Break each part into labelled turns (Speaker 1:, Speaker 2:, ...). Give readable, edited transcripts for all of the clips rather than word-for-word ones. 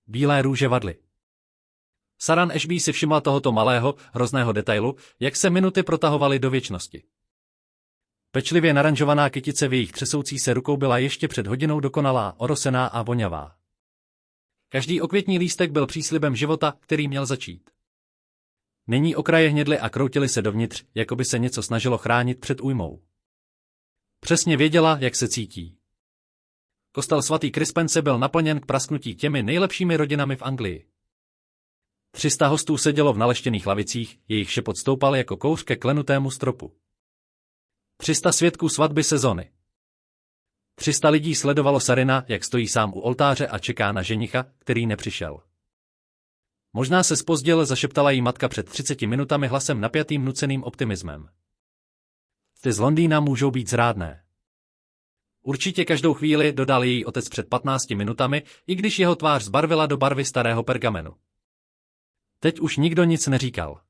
Speaker 1: Bílé růže vadly. Saran Ashby si všimla tohoto malého, hrozného detailu, jak se minuty protahovaly do věčnosti. Pečlivě naranžovaná kytice v jejich třesoucí se rukou byla ještě před hodinou dokonalá, orosená a vonavá. Každý okvětní lístek byl příslibem života, který měl začít. Nyní okraje hnědly a kroutily se dovnitř, jako by se něco snažilo chránit před újmou. Přesně věděla, jak se cítí. Kostel svatý Crispence byl naplněn k prasknutí těmi nejlepšími rodinami v Anglii. 300 hostů sedělo v naleštěných lavicích, jejich šepot stoupal jako kouř ke klenutému stropu. 300 svědků svatby sezony. 300 lidí sledovalo Sarina, jak stojí sám u oltáře a čeká na ženicha, který nepřišel. Možná se zpozdil, zašeptala jí matka před 30 minutami hlasem napjatým nuceným optimismem. Ty z Londýna můžou být zrádné. Určitě každou chvíli, dodal její otec před 15 minutami, i když jeho tvář zbarvila do barvy starého pergamenu. Teď už nikdo nic neříkal.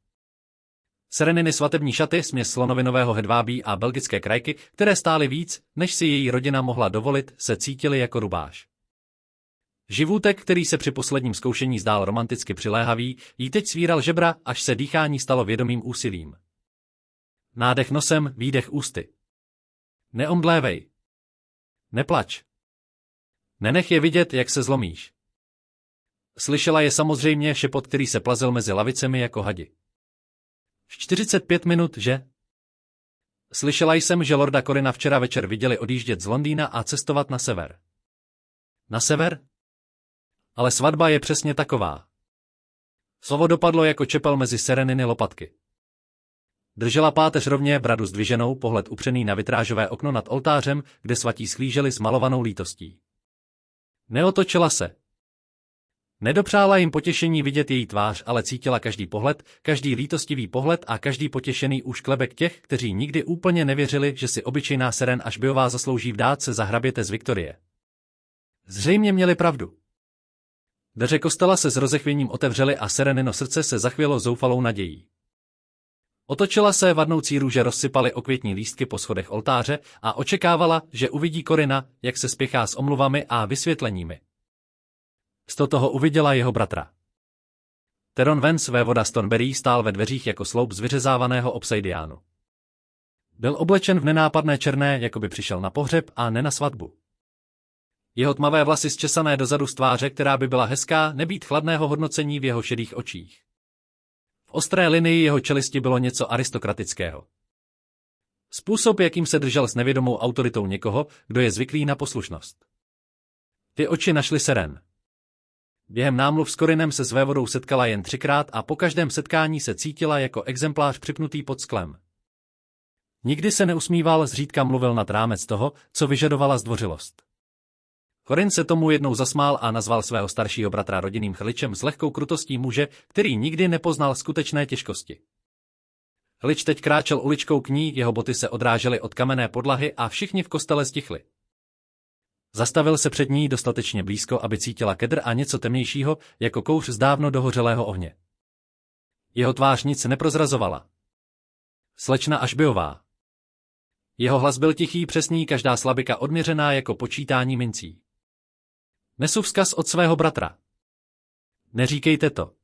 Speaker 1: Sereniny svatební šaty, směs slonovinového hedvábí a belgické krajky, které stály víc, než si její rodina mohla dovolit, se cítily jako rubáš. Živůtek, který se při posledním zkoušení zdál romanticky přiléhavý, jí teď svíral žebra, až se dýchání stalo vědomým úsilím. Nádech nosem, výdech ústy. Neomdlévej. Neplač. Nenech je vidět, jak se zlomíš. Slyšela je samozřejmě šepot, který se plazil mezi lavicemi jako hadi. 45 minut, že? Slyšela jsem, že lorda Corina včera večer viděli odjíždět z Londýna a cestovat na sever. Na sever? Ale svatba je přesně taková. Slovo dopadlo jako čepel mezi Sereniny lopatky. Držela páteř rovně, bradu zdviženou, pohled upřený na vitrážové okno nad oltářem, kde svatí sklíželi s malovanou lítostí. Neotočila se. Nedopřála jim potěšení vidět její tvář, ale cítila každý pohled, každý lítostivý pohled a každý potěšený úšklebek těch, kteří nikdy úplně nevěřili, že si obyčejná Seren Ashbyová zaslouží vdát se za hraběte z Viktorie. Zřejmě měli pravdu. Dveře kostela se s rozechvěním otevřely a Serenino srdce se zachvělo zoufalou nadějí. Otočila se, vadnoucí růže rozsypaly okvětní lístky po schodech oltáře a očekávala, že uvidí Corina, jak se spěchá s omluvami a vysvětleními. Sto toho uviděla jeho bratra. Teron Vance, vévoda Stonbury, stál ve dveřích jako sloup z vyřezávaného obsidiánu. Byl oblečen v nenápadné černé, jako by přišel na pohřeb a ne na svatbu. Jeho tmavé vlasy zčesané dozadu z tváře, která by byla hezká, nebýt chladného hodnocení v jeho šedých očích. V ostré linii jeho čelisti bylo něco aristokratického. Způsob, jakým se držel s nevědomou autoritou někoho, kdo je zvyklý na poslušnost. Ty oči našly Seren. Během námluv s Corinem se s vévodou setkala jen 3krát a po každém setkání se cítila jako exemplář připnutý pod sklem. Nikdy se neusmíval, zřídka mluvil nad rámec toho, co vyžadovala zdvořilost. Corin se tomu jednou zasmál a nazval svého staršího bratra rodinným chrličem s lehkou krutostí muže, který nikdy nepoznal skutečné těžkosti. Chlič teď kráčel uličkou k ní, jeho boty se odrážely od kamenné podlahy a všichni v kostele stichli. Zastavil se před ní dostatečně blízko, aby cítila kedr a něco temnějšího, jako kouř z dávno dohořelého ohně. Jeho tvář nic neprozrazovala. Slečna Ashbyová. Jeho hlas byl tichý, přesný, každá slabika odměřená jako počítání mincí. Nesu vzkaz od svého bratra. Neříkejte to.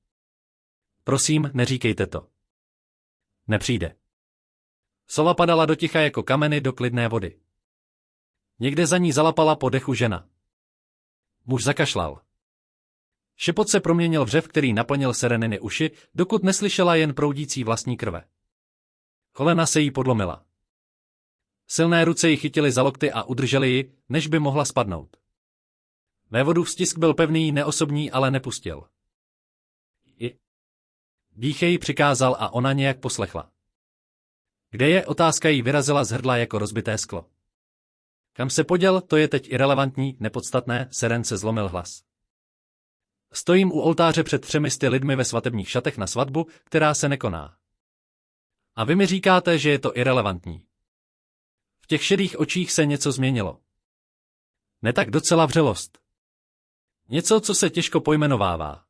Speaker 1: Prosím, neříkejte to. Nepřijde. Slova padala do ticha jako kameny do klidné vody. Někde za ní zalapala po dechu žena. Muž zakašlal. Šepot se proměnil v řev, který naplnil Sereniny uši, dokud neslyšela jen proudící vlastní krve. Kolena se jí podlomila. Silné ruce ji chytily za lokty a udržely ji, než by mohla spadnout. Vévodův stisk byl pevný, neosobní, ale nepustil. Dýchej, přikázal a ona nějak poslechla. Kde je, otázka jí vyrazila z hrdla jako rozbité sklo. Kam se poděl, to je teď irelevantní, nepodstatné, Seren se zlomil hlas. Stojím u oltáře před 300 lidmi ve svatebních šatech na svatbu, která se nekoná. A vy mi říkáte, že je to irelevantní. V těch šedých očích se něco změnilo. Ne tak docela vřelost. Něco, co se těžko pojmenovává.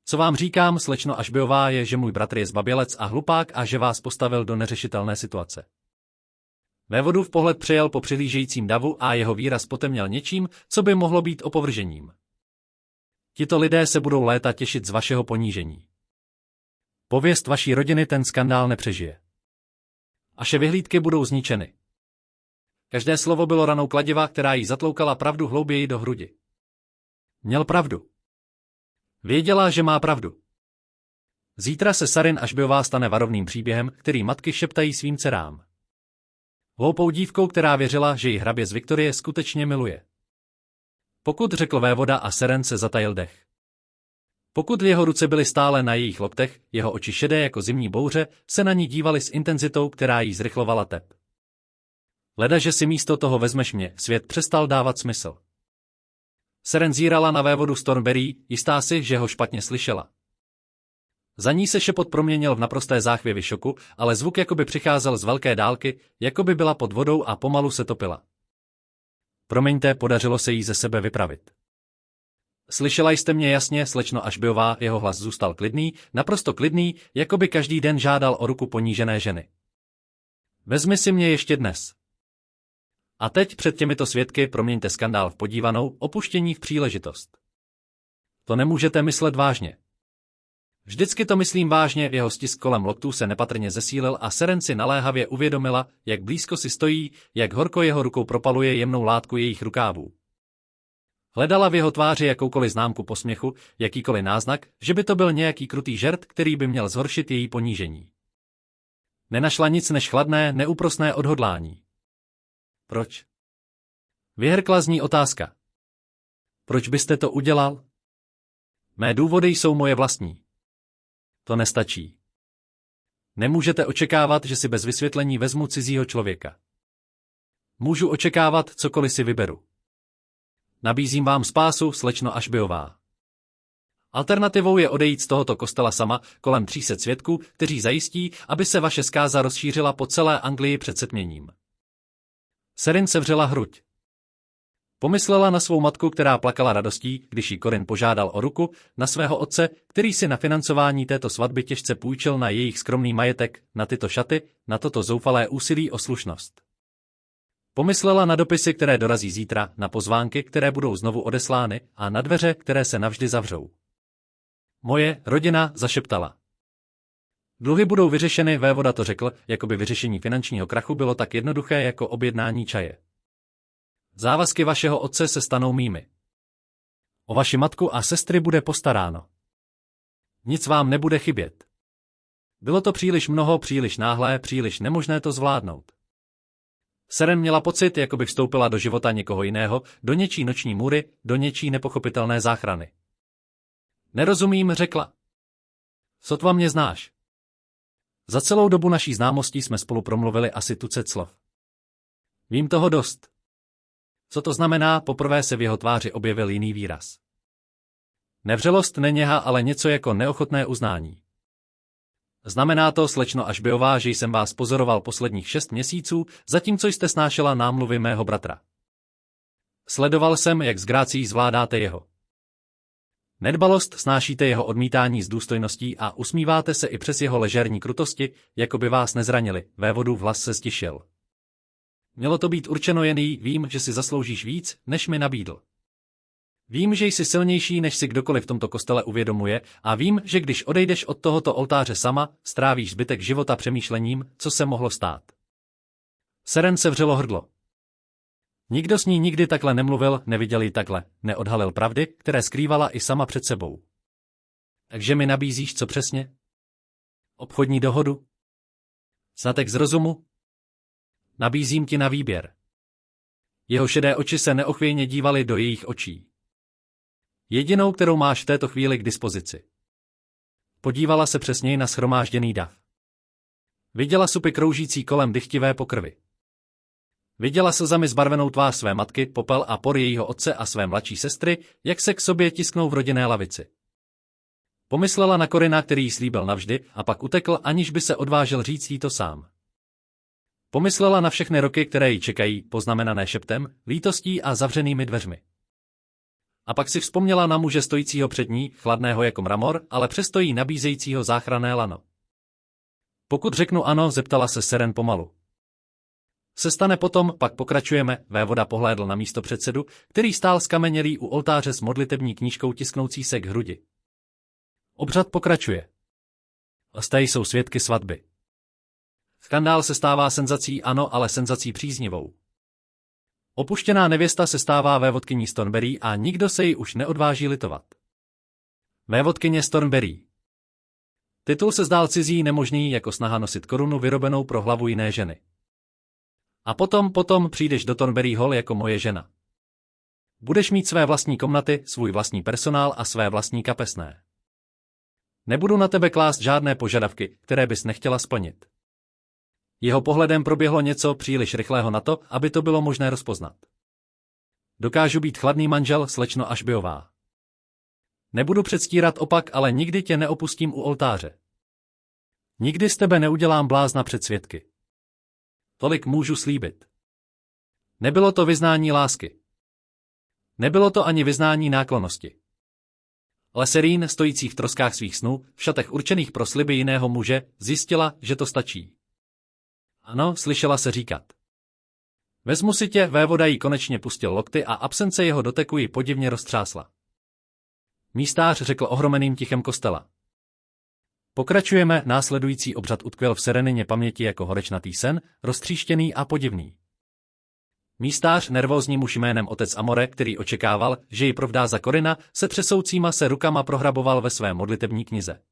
Speaker 1: Co vám říkám, slečno Ashbyová, je, že můj bratr je zbabělec a hlupák a že vás postavil do neřešitelné situace. Vévodův pohled přejel po přihlížejícím davu a jeho výraz potemněl něčím, co by mohlo být opovržením. Tito lidé se budou léta těšit z vašeho ponížení. Pověst vaší rodiny ten skandál nepřežije. Vaše vyhlídky budou zničeny. Každé slovo bylo ranou kladiva, která jí zatloukala pravdu hlouběji do hrudi. Měl pravdu. Věděla, že má pravdu. Zítra se Sarin Ashbyová stane varovným příběhem, který matky šeptají svým dcerám. Hloupou dívkou, která věřila, že ji hrabě z Viktorie skutečně miluje. Pokud, řekl vévoda a Seren se zatajil dech. Pokud jeho ruce byly stále na jejich loktech, jeho oči šedé jako zimní bouře se na ní dívaly s intenzitou, která jí zrychlovala tep. Leda, že si místo toho vezmeš mě, svět přestal dávat smysl. Seren zírala na vévodu Stormberry, jistá si, že ho špatně slyšela. Za ní se šepot proměnil v naprosté záchvěvy šoku, ale zvuk jakoby přicházel z velké dálky, jakoby byla pod vodou a pomalu se topila. Promiňte, podařilo se jí ze sebe vypravit. Slyšela jste mě jasně, slečno Ashbyová, jeho hlas zůstal klidný, naprosto klidný, jakoby každý den žádal o ruku ponížené ženy. Vezmi si mě ještě dnes. A teď před těmito svědky proměňte skandál v podívanou, opuštění v příležitost. To nemůžete myslet vážně. Vždycky to myslím vážně, jeho stisk kolem loktů se nepatrně zesílil a Seren si naléhavě uvědomila, jak blízko si stojí, jak horko jeho rukou propaluje jemnou látku jejich rukávů. Hledala v jeho tváři jakoukoliv známku posměchu, jakýkoliv náznak, že by to byl nějaký krutý žert, který by měl zhoršit její ponížení. Nenašla nic než chladné, neúprosné odhodlání. Proč? Vyhrkla z ní otázka. Proč byste to udělal? Mé důvody jsou moje vlastní. To nestačí. Nemůžete očekávat, že si bez vysvětlení vezmu cizího člověka. Můžu očekávat, cokoliv si vyberu. Nabízím vám spásu, slečno Ashbyová. Alternativou je odejít z tohoto kostela sama, kolem 300 svědků, kteří zajistí, aby se vaše zkáza rozšířila po celé Anglii před setměním. Seren sevřela hruď. Pomyslela na svou matku, která plakala radostí, když jí Corin požádal o ruku, na svého otce, který si na financování této svatby těžce půjčil na jejich skromný majetek, na tyto šaty, na toto zoufalé úsilí o slušnost. Pomyslela na dopisy, které dorazí zítra, na pozvánky, které budou znovu odeslány, a na dveře, které se navždy zavřou. Moje rodina, zašeptala. Dluhy budou vyřešeny, vévoda to řekl, jako by vyřešení finančního krachu bylo tak jednoduché jako objednání čaje. Závazky vašeho otce se stanou mými. O vaši matku a sestry bude postaráno. Nic vám nebude chybět. Bylo to příliš mnoho, příliš náhlé, příliš nemožné to zvládnout. Seren měla pocit, jako by vstoupila do života někoho jiného, do něčí noční můry, do něčí nepochopitelné záchrany. Nerozumím, řekla. Sotva mě znáš. Za celou dobu naší známosti jsme spolu promluvili asi tucet slov. Vím toho dost. Co to znamená, poprvé se v jeho tváři objevil jiný výraz. Nevřelost, neněha, ale něco jako neochotné uznání. Znamená to, slečno Ashbyová, že jsem vás pozoroval posledních 6 měsíců, zatímco jste snášela námluvy mého bratra. Sledoval jsem, jak s grácií zvládáte jeho nedbalost, snášíte jeho odmítání s důstojností a usmíváte se i přes jeho ležérní krutosti, jako by vás nezranili, vévodův hlas se ztišil. Mělo to být určeno jen jí, vím, že si zasloužíš víc, než mi nabídl. Vím, že jsi silnější, než si kdokoliv v tomto kostele uvědomuje, a vím, že když odejdeš od tohoto oltáře sama, strávíš zbytek života přemýšlením, co se mohlo stát. Seren sevřelo hrdlo. Nikdo s ní nikdy takhle nemluvil, neviděl ji takhle, neodhalil pravdy, které skrývala i sama před sebou. Takže mi nabízíš co přesně? Obchodní dohodu? Sňatek z rozumu? Nabízím ti na výběr. Jeho šedé oči se neochvějně dívaly do jejich očí. Jedinou, kterou máš v této chvíli k dispozici. Podívala se přesněji na shromážděný dav. Viděla supy kroužící kolem dychtivé pokrvy. Viděla slzami zbarvenou tvář své matky, popel a por jejího otce a své mladší sestry, jak se k sobě tisknou v rodinné lavici. Pomyslela na Corina, který jí slíbil navždy, a pak utekl, aniž by se odvážil říct jí to sám. Pomyslela na všechny roky, které ji čekají, poznamenané šeptem, lítostí a zavřenými dveřmi. A pak si vzpomněla na muže stojícího před ní, chladného jako mramor, ale přesto jí nabízejícího záchranné lano. Pokud řeknu ano, zeptala se Seren pomalu. se stane potom, pak pokračujeme, vévoda pohlédl na místopředsedu, který stál skamenělý u oltáře s modlitební knížkou tisknoucí se k hrudi. Obřad pokračuje. Hosté jsou svědky svatby. Skandál se stává senzací, ano, ale senzací příznivou. Opuštěná nevěsta se stává vévodkyní Stornberry a nikdo se jí už neodváží litovat. Vévodkyně Stornberry. Titul se zdál cizí, nemožný jako snaha nosit korunu vyrobenou pro hlavu jiné ženy. A potom přijdeš do Thornbury Hall jako moje žena. Budeš mít své vlastní komnaty, svůj vlastní personál a své vlastní kapesné. Nebudu na tebe klást žádné požadavky, které bys nechtěla splnit. Jeho pohledem proběhlo něco příliš rychlého na to, aby to bylo možné rozpoznat. Dokážu být chladný manžel, slečno Ashbyová. Nebudu předstírat opak, ale nikdy tě neopustím u oltáře. Nikdy z tebe neudělám blázna před svědky. Tolik můžu slíbit. Nebylo to vyznání lásky. Nebylo to ani vyznání náklonnosti. Ale Serene, stojící v troskách svých snů, v šatech určených pro sliby jiného muže, zjistila, že to stačí. Ano, slyšela se říkat. Vezmu si tě, vévoda jí konečně pustil lokty a absence jeho doteku ji podivně roztřásla. Místář řekl ohromeným tichem kostela. Pokračujeme, následující obřad utkvěl v Serenině paměti jako horečnatý sen, roztříštěný a podivný. Místář, nervózní muž jménem otec Amore, který očekával, že ji provdá za Corina, se třesoucíma se rukama prohraboval ve své modlitební knize.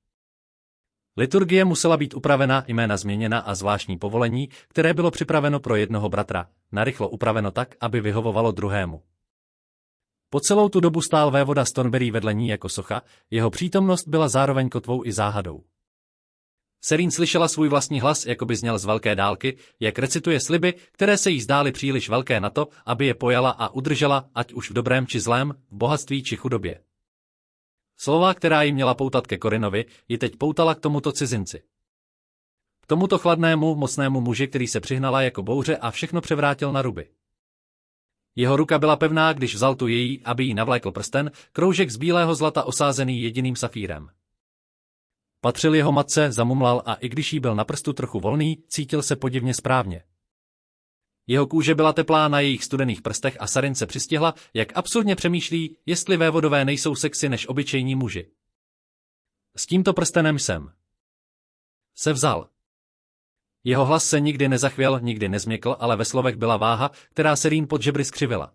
Speaker 1: Liturgie musela být upravena, jména změněna a zvláštní povolení, které bylo připraveno pro jednoho bratra, narychlo upraveno tak, aby vyhovovalo druhému. Po celou tu dobu stál vévoda Stornberry vedle ní jako socha, jeho přítomnost byla zároveň kotvou i záhadou. Serene slyšela svůj vlastní hlas, jako by zněl z velké dálky, jak recituje sliby, které se jí zdály příliš velké na to, aby je pojala a udržela, ať už v dobrém či zlém, v bohatství či chudobě. Slova, která jí měla poutat ke Corinovi, ji teď poutala k tomuto cizinci. K tomuto chladnému, mocnému muži, který se přihnala jako bouře a všechno převrátil na ruby. Jeho ruka byla pevná, když vzal tu její, aby jí navlékl prsten, kroužek z bílého zlata osázený jediným safírem. Patřil jeho matce, zamumlal a i když jí byl na prstu trochu volný, cítil se podivně správně. Jeho kůže byla teplá na jejich studených prstech a Serene se přistihla, jak absurdně přemýšlí, jestli vévodové nejsou sexy než obyčejní muži. S tímto prstenem jsem se vzal. Jeho hlas se nikdy nezachvěl, nikdy nezměkl, ale ve slovech byla váha, která Serene pod žebry skřivila.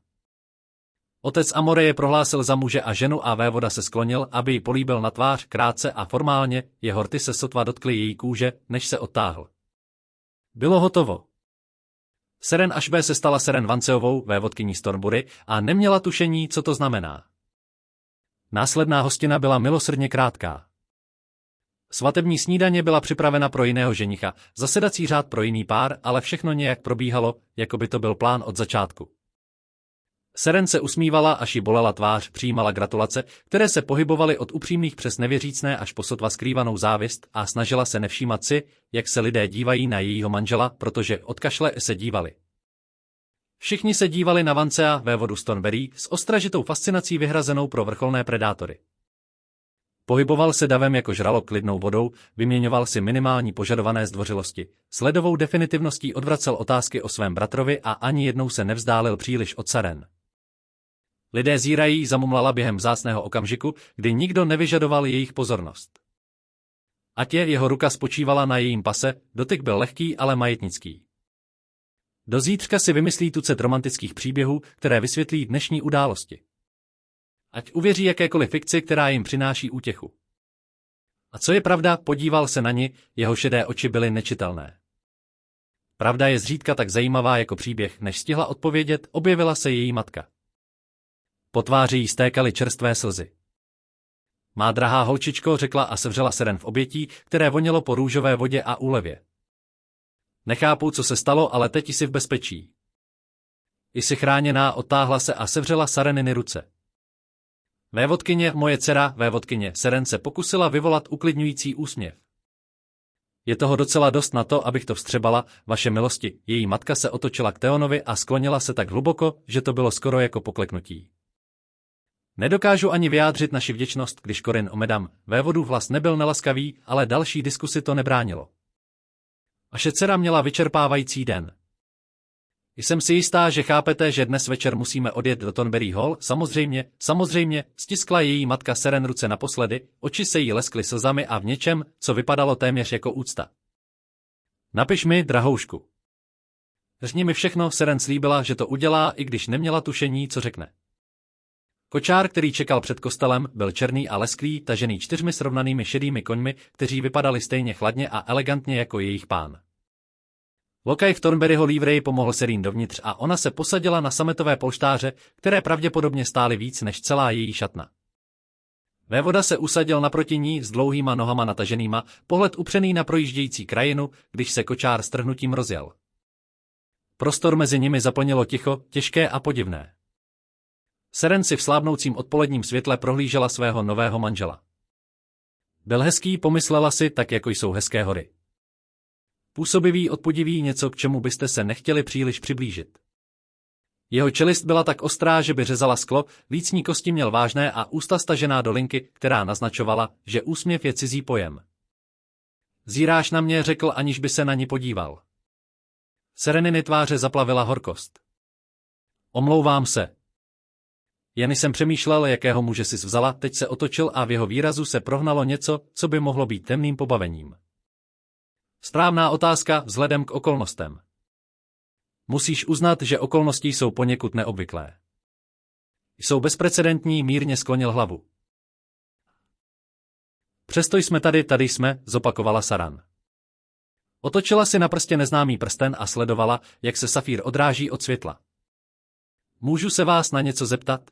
Speaker 1: Otec Amore je prohlásil za muže a ženu a vévoda se sklonil, aby ji políbil na tvář krátce a formálně, jeho rty se sotva dotkly její kůže, než se odtáhl. Bylo hotovo. Serene Ashby se stala Serene Vanceovou, vévodkyní Stornbury, a neměla tušení, co to znamená. Následná hostina byla milosrdně krátká. Svatební snídaně byla připravena pro jiného ženicha, zasedací řád pro jiný pár, ale všechno nějak probíhalo, jako by to byl plán od začátku. Serene se usmívala, až jí bolela tvář, přijímala gratulace, které se pohybovaly od upřímných přes nevěřícné až po sotva skrývanou závist a snažila se nevšímat si, jak se lidé dívají na jejího manžela, protože od kašle se dívali. Všichni se dívali na Vancea, vévodu Stornberry, s ostražitou fascinací vyhrazenou pro vrcholné predátory. Pohyboval se davem jako žralok klidnou vodou, vyměňoval si minimální požadované zdvořilosti, s ledovou definitivností odvracel otázky o svém bratrovi a ani jednou se nevzdálil příliš od Serene. Lidé zírají, zamumlala během vzácného okamžiku, kdy nikdo nevyžadoval jejich pozornost. Ať jeho ruka spočívala na jejím pase, dotyk byl lehký, ale majetnický. Do zítřka si vymyslí tucet romantických příběhů, které vysvětlí dnešní události. Ať uvěří jakékoliv fikci, která jim přináší útěchu. A co je pravda, podíval se na ni, jeho šedé oči byly nečitelné. Pravda je zřídka tak zajímavá jako příběh, než stihla odpovědět, objevila se její matka. Po tváři jí stékaly čerstvé slzy. Má drahá holčičko, řekla a sevřela Serene v obětí, které vonělo po růžové vodě a úlevě. Nechápu, co se stalo, ale teď jsi v bezpečí. Jsi chráněná, odtáhla se a sevřela Sereniny ruce. Vévodkyně, moje dcera, vévodkyně, Serene se pokusila vyvolat uklidňující úsměv. Je toho docela dost na to, abych to vstřebala, vaše milosti. Její matka se otočila k Theonovi a sklonila se tak hluboko, že to bylo skoro jako pokleknutí. Nedokážu ani vyjádřit naši vděčnost, když Corin omedam, vévodův hlas nebyl nelaskavý, ale další diskusi to nebránilo. Vaše dcera měla vyčerpávající den. Jsem si jistá, že chápete, že dnes večer musíme odjet do Thornbury Hall, samozřejmě, stiskla její matka Seren ruce naposledy, oči se jí leskly slzami a v něčem, co vypadalo téměř jako úcta. Napiš mi, drahoušku. Řekni mi všechno, Seren slíbila, že to udělá, i když neměla tušení, co řekne. Kočár, který čekal před kostelem, byl černý a lesklý, tažený 4 srovnanými šedými koňmi, kteří vypadali stejně chladně a elegantně jako jejich pán. Lokaj v Thornburyho livrei pomohl Serene dovnitř a ona se posadila na sametové polštáře, které pravděpodobně stály víc než celá její šatna. Vévoda se usadil naproti ní s dlouhýma nohama nataženýma, pohled upřený na projíždějící krajinu, když se kočár s trhnutím rozjel. Prostor mezi nimi zaplnilo ticho, těžké a podivné. Seren si v slábnoucím odpoledním světle prohlížela svého nového manžela. Byl hezký, pomyslela si, tak jako jsou hezké hory. Působivý, odpudivý, něco, k čemu byste se nechtěli příliš přiblížit. Jeho čelist byla tak ostrá, že by řezala sklo, lícní kosti měl vážné a ústa stažená do linky, která naznačovala, že úsměv je cizí pojem. Zíráš na mě, řekl, aniž by se na ní podíval. Sereniny tváře zaplavila horkost. Omlouvám se. Jen jsem přemýšlel, jakého muže sis vzala, teď se otočil a v jeho výrazu se prohnalo něco, co by mohlo být temným pobavením. Správná otázka vzhledem k okolnostem. Musíš uznat, že okolnosti jsou poněkud neobvyklé. Jsou bezprecedentní, mírně sklonil hlavu. Přesto jsme tady jsme, zopakovala Saran. Otočila si na prstě neznámý prsten a sledovala, jak se safír odráží od světla. Můžu se vás na něco zeptat?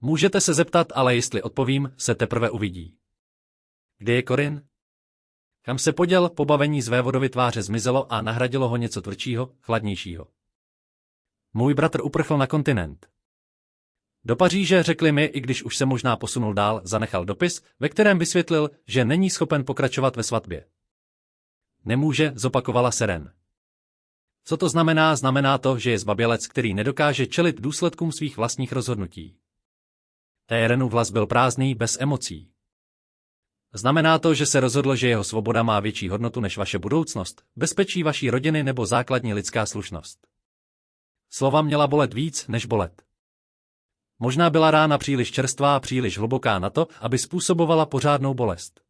Speaker 1: Můžete se zeptat, ale jestli odpovím, se teprve uvidí. Kde je Corin? Kam se poděl, pobavení z vévodovy tváře zmizelo a nahradilo ho něco tvrdšího, chladnějšího. Můj bratr uprchl na kontinent. Do Paříže, řekli mi, i když už se možná posunul dál, zanechal dopis, ve kterém vysvětlil, že není schopen pokračovat ve svatbě. Nemůže, zopakovala Seren. Co to znamená? Znamená to, že je zbabělec, který nedokáže čelit důsledkům svých vlastních rozhodnutí. Térenův hlas byl prázdný, bez emocí. Znamená to, že se rozhodl, že jeho svoboda má větší hodnotu než vaše budoucnost, bezpečí vaší rodiny nebo základní lidská slušnost. Slova měla bolet víc, než bolet. Možná byla rána příliš čerstvá, příliš hluboká na to, aby způsobovala pořádnou bolest.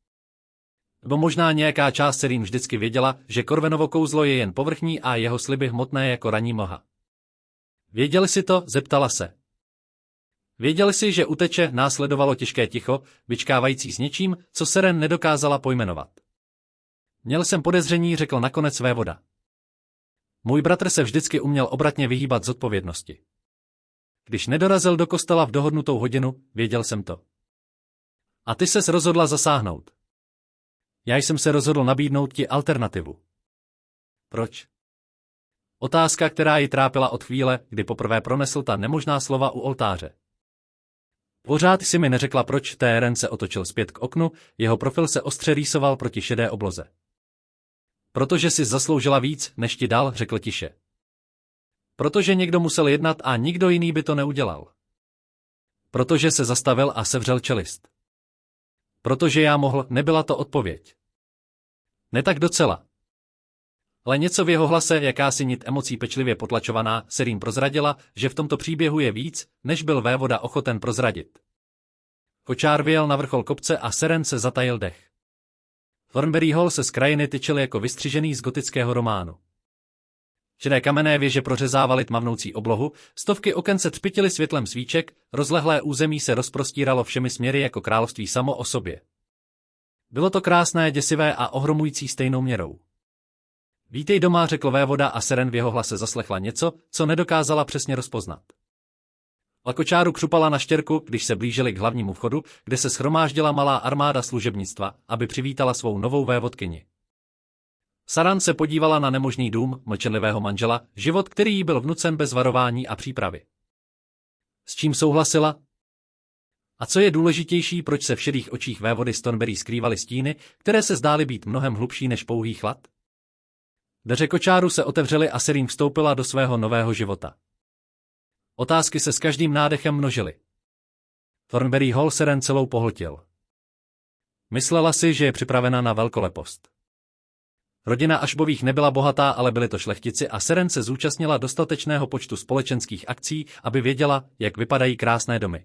Speaker 1: Nebo možná nějaká část Serene vždycky věděla, že Corvenovo kouzlo je jen povrchní a jeho sliby hmotné jako ranní mlha. Věděli si to? Zeptala se. Věděli si, že uteče, následovalo těžké ticho, vyčkávající s něčím, co Seren nedokázala pojmenovat. Měl jsem podezření, řekl nakonec vévoda. Můj bratr se vždycky uměl obratně vyhýbat zodpovědnosti. Když nedorazil do kostela v dohodnutou hodinu, věděl jsem to. A ty ses rozhodla zasáhnout. Já jsem se rozhodl nabídnout ti alternativu. Proč? Otázka, která ji trápila od chvíle, kdy poprvé pronesl ta nemožná slova u oltáře. Pořád si mi neřekla, proč. Téren se otočil zpět k oknu, jeho profil se ostře rýsoval proti šedé obloze. Protože jsi zasloužila víc, než ti dal, řekl tiše. Protože někdo musel jednat a nikdo jiný by to neudělal. Protože se zastavil a sevřel čelist. Protože já mohl, nebyla to odpověď. Ne tak docela. Ale něco v jeho hlase, jakási nit emocí pečlivě potlačovaná, Serene prozradila, že v tomto příběhu je víc, než byl vévoda ochoten prozradit. Kočár vyjel na vrchol kopce a Seren se zatajil dech. Thornbury Hall se z krajiny tyčil jako vystřižený z gotického románu. Šedé kamenné věže prořezávaly tmavnoucí oblohu, stovky oken se třpytily světlem svíček, rozlehlé území se rozprostíralo všemi směry jako království samo o sobě. Bylo to krásné, děsivé a ohromující stejnou měrou. Vítej doma, řekl vévoda a Seren v jeho hlase zaslechla něco, co nedokázala přesně rozpoznat. Lakočáru křupala na štěrku, když se blížili k hlavnímu vchodu, kde se shromáždila malá armáda služebnictva, aby přivítala svou novou vévodkyni. Saran se podívala na nemožný dům mlčenlivého manžela, život, který jí byl vnucen bez varování a přípravy. S čím souhlasila? A co je důležitější, proč se v šedých očích vévody z Thornbury skrývaly stíny, které se zdály být mnohem hlubší než pouhý chlad? Dveře kočáru se otevřely a Serene vstoupila do svého nového života. Otázky se s každým nádechem množily. Thornbury Hall Seren celou pohltil. Myslela si, že je připravena na velkolepost. Rodina Ashbových nebyla bohatá, ale byli to šlechtici a Seren se zúčastnila dostatečného počtu společenských akcí, aby věděla, jak vypadají krásné domy.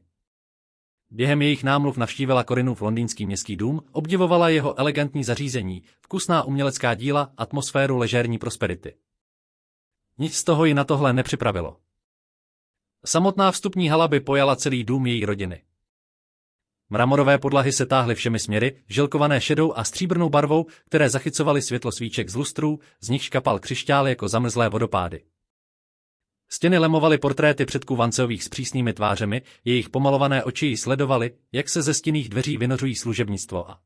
Speaker 1: Během jejich námluv navštívila Corinův londýnský městský dům, obdivovala jeho elegantní zařízení, vkusná umělecká díla, atmosféru ležérní prosperity. Nic z toho ji na tohle nepřipravilo. Samotná vstupní hala by pojala celý dům její rodiny. Mramorové podlahy se táhly všemi směry, žilkované šedou a stříbrnou barvou, které zachycovaly světlo svíček z lustrů, z nichž kapal křišťál jako zamrzlé vodopády. Stěny lemovaly portréty předků Vanceových s přísnými tvářemi, jejich pomalované oči ji sledovaly, jak se ze stinných dveří vynořují služebnictvo a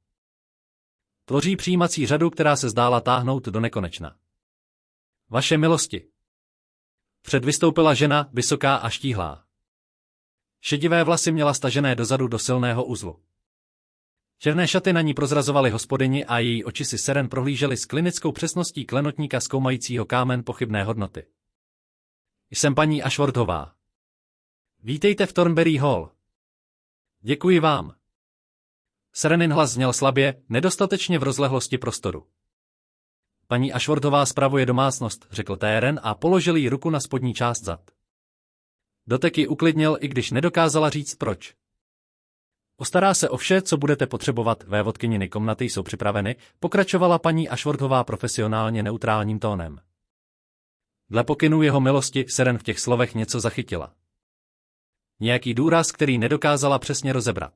Speaker 1: tvoří přijímací řadu, která se zdála táhnout do nekonečna. Vaše milosti. Před vystoupila žena, vysoká a štíhlá. Šedivé vlasy měla stažené dozadu do silného uzlu. Černé šaty na ní prozrazovaly hospodyni a její oči si Seren prohlížely s klinickou přesností klenotníka zkoumajícího kámen pochybné hodnoty. Jsem paní Ashworthová. Vítejte v Thornbury Hall. Děkuji vám. Serenin hlas zněl slabě, nedostatečně v rozlehlosti prostoru. Paní Ashworthová spravuje domácnost, řekl Théren a položil jí ruku na spodní část zad. Dotek ji uklidnil, i když nedokázala říct proč. Postará se o vše, co budete potřebovat, vévodkyniny komnaty jsou připraveny, pokračovala paní Ashworthová profesionálně neutrálním tónem. Dle pokynů jeho milosti Seren v těch slovech něco zachytila. Nějaký důraz, který nedokázala přesně rozebrat.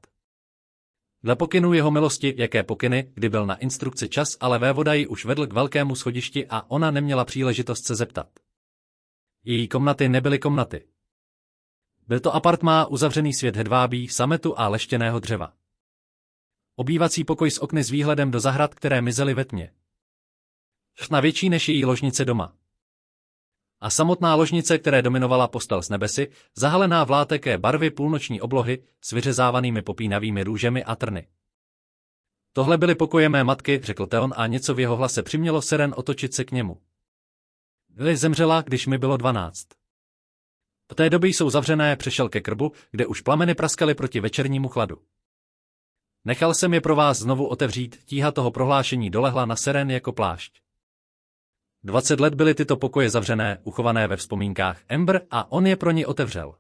Speaker 1: Dle pokynů jeho milosti, jaké pokyny, kdy byl na instrukci čas, ale vévoda ji už vedl k velkému schodišti a ona neměla příležitost se zeptat. Její komnaty nebyly komnaty. Byl to apartmá, uzavřený svět hedvábí, sametu a leštěného dřeva. Obývací pokoj s okny s výhledem do zahrad, které mizely ve tmě. Na větší než její ložnice doma. A samotná ložnice, které dominovala postel s nebesy, zahalená v láteké barvy půlnoční oblohy s vyřezávanými popínavými růžemi a trny. Tohle byly pokoje mé matky, řekl Theon a něco v jeho hlase přimělo Seren otočit se k němu. Lily zemřela, když mi bylo 12. V té doby jsou zavřené, přešel ke krbu, kde už plameny praskaly proti večernímu chladu. Nechal jsem je pro vás znovu otevřít, tíha toho prohlášení dolehla na Seren jako plášť. 20 let byly tyto pokoje zavřené, uchované ve vzpomínkách Ember a on je pro ní otevřel.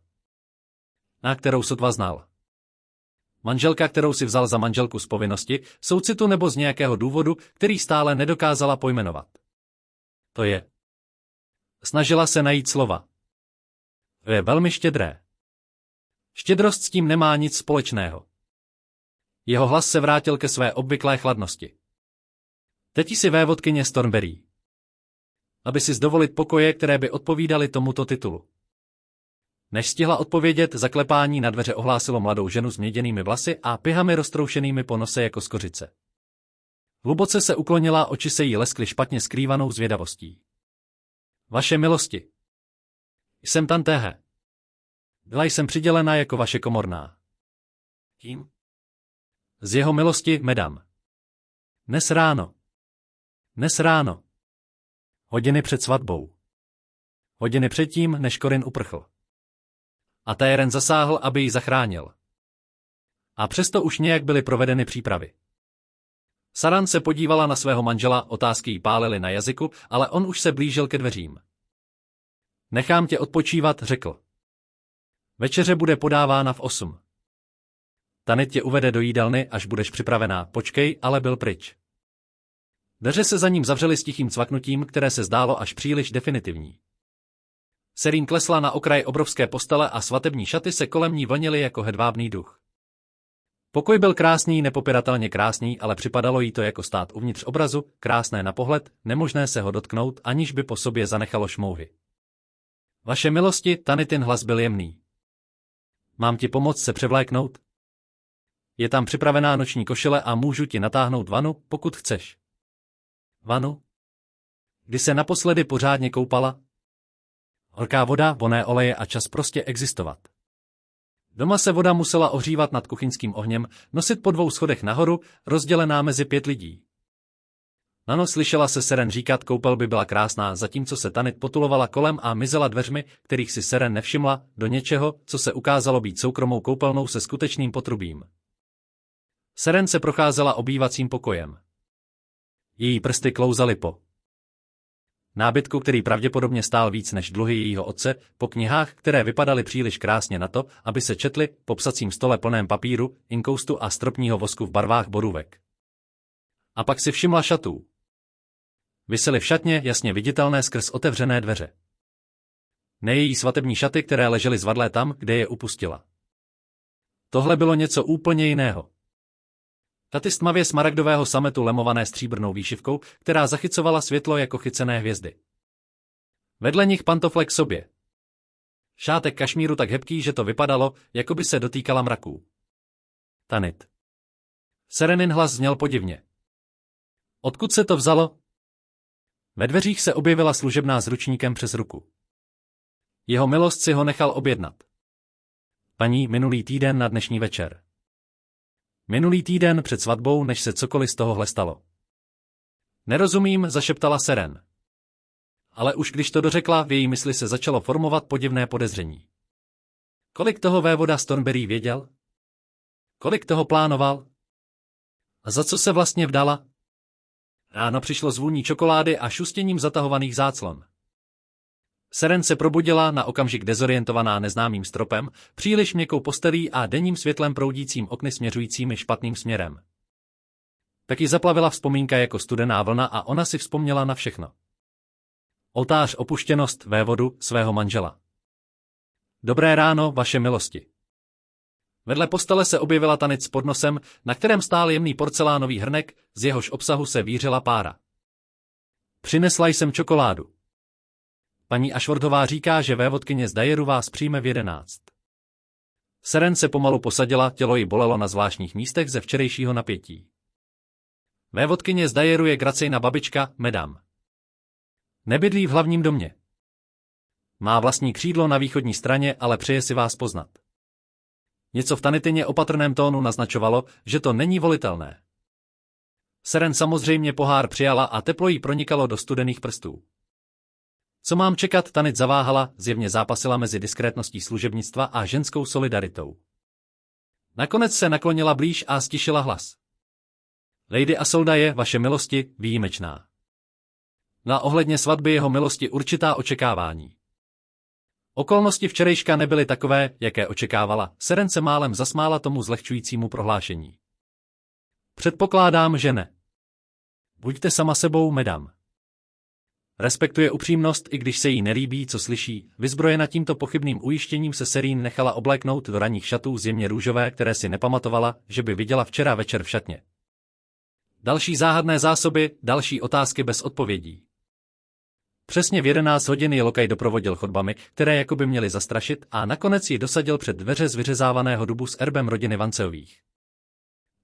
Speaker 1: Na kterou sotva znal. Manželka, kterou si vzal za manželku z povinnosti, soucitu nebo z nějakého důvodu, který stále nedokázala pojmenovat. To je. Snažila se najít slova. To je velmi štědré. Štědrost s tím nemá nic společného. Jeho hlas se vrátil ke své obvyklé chladnosti. Teď si vévodkyně z Thornbury. Aby si dovolit pokoje, které by odpovídaly tomuto titulu. Než stihla odpovědět, zaklepání na dveře ohlásilo mladou ženu s měděnými vlasy a pihami roztroušenými po nose jako skořice. Hluboce se uklonila, oči se jí leskly špatně skrývanou zvědavostí. Vaše milosti. Jsem tantéhe. Byla jsem přidělena jako vaše komorná. Kým? Z jeho milosti, medam. Dnes ráno. Dnes ráno. Hodiny před svatbou. Hodiny předtím, než Corin uprchl. A Théren zasáhl, aby ji zachránil. A přesto už nějak byly provedeny přípravy. Saran se podívala na svého manžela, otázky jí pálily na jazyku, ale on už se blížil ke dveřím. Nechám tě odpočívat, řekl. Večeře bude podávána v 8. Tanit tě uvede do jídelny, až budeš připravená, počkej, ale byl pryč. Dveře se za ním zavřely s tichým cvaknutím, které se zdálo až příliš definitivní. Serene klesla na okraj obrovské postele a svatební šaty se kolem ní vlnily jako hedvábný duch. Pokoj byl krásný, nepopiratelně krásný, ale připadalo jí to jako stát uvnitř obrazu, krásné na pohled, nemožné se ho dotknout, aniž by po sobě zanechalo šmouhy. Vaše milosti, Tanitin hlas byl jemný. Mám ti pomoct se převléknout? Je tam připravená noční košile a můžu ti natáhnout vanu, pokud chceš. Vanu? Kdy se naposledy pořádně koupala? Horká voda, vonné oleje a čas prostě existovat. Doma se voda musela ohřívat nad kuchyňským ohněm, nosit po 2 schodech nahoru, rozdělená mezi 5 lidí. Na noc slyšela se Seren říkat, koupel by byla krásná, zatímco se Tanit potulovala kolem a mizela dveřmi, kterých si Seren nevšimla, do něčeho, co se ukázalo být soukromou koupelnou se skutečným potrubím. Seren se procházela obývacím pokojem. Její prsty klouzaly po Nábytku, který pravděpodobně stál víc než dluhy jejího otce, po knihách, které vypadaly příliš krásně na to, aby se četly, po psacím stole plném papíru, inkoustu a stropního vosku v barvách borůvek. A pak si všimla šatů. Visely v šatně, jasně viditelné skrz otevřené dveře. Ne její svatební šaty, které ležely zvadlé tam, kde je upustila. Tohle bylo něco úplně jiného. Šaty z tmavě smaragdového sametu lemované stříbrnou výšivkou, která zachycovala světlo jako chycené hvězdy. Vedle nich pantofle k sobě. Šátek kašmíru tak hebký, že to vypadalo, jako by se dotýkala mraků. Tanit. Serenin hlas zněl podivně. Odkud se to vzalo? Ve dveřích se objevila služebná s ručníkem přes ruku. Jeho milost si ho nechal objednat. Paní, minulý týden na dnešní večer. Minulý týden před svatbou, než se cokoliv z tohohle stalo. Nerozumím, zašeptala Seren. Ale už když to dořekla, v její mysli se začalo formovat podivné podezření. Kolik toho vévoda Stornberry věděl? Kolik toho plánoval? A za co se vlastně vdala? Ráno přišlo zvůní čokolády a šustěním zatahovaných záclon. Seren se probudila, na okamžik dezorientovaná neznámým stropem, příliš měkkou postelí a denním světlem proudícím okny směřujícími špatným směrem. Tak ji zaplavila vzpomínka jako studená vlna a ona si vzpomněla na všechno. Oltář, opuštěnost, vévodu, svého manžela. Dobré ráno, vaše milosti. Vedle postele se objevila tanic s podnosem, na kterém stál jemný porcelánový hrnek, z jehož obsahu se vířila pára. Přinesla jsem čokoládu. Paní Ashworthová říká, že vévodkyně z Dajeru vás přijme v 11. Seren se pomalu posadila, tělo ji bolelo na zvláštních místech ze včerejšího napětí. Vévodkyně z Dajeru je Gracejna babička, medam. Nebydlí v hlavním domě. Má vlastní křídlo na východní straně, ale přeje si vás poznat. Něco v Tanitině opatrném tónu naznačovalo, že to není volitelné. Seren samozřejmě pohár přijala a teplo jí pronikalo do studených prstů. Co mám čekat, Tanit zaváhala, zjevně zápasila mezi diskrétností služebnictva a ženskou solidaritou. Nakonec se naklonila blíž a stišila hlas. Lady Isolda je, vaše milosti, výjimečná. Na ohledně svatby jeho milosti určitá očekávání. Okolnosti včerejška nebyly takové, jaké očekávala, Seren se málem zasmála tomu zlehčujícímu prohlášení. Předpokládám, že ne. Buďte sama sebou, medam. Respektuje upřímnost, i když se jí nelíbí, co slyší, vyzbrojena tímto pochybným ujištěním se Serene nechala obléknout do ranních šatů zjemně růžové, které si nepamatovala, že by viděla včera večer v šatně. Další záhadné zásoby, další otázky bez odpovědí. Přesně v 11 hodin ji lokaj doprovodil chodbami, které jakoby měly zastrašit, a nakonec ji dosadil před dveře z vyřezávaného dubu s erbem rodiny Vanceových.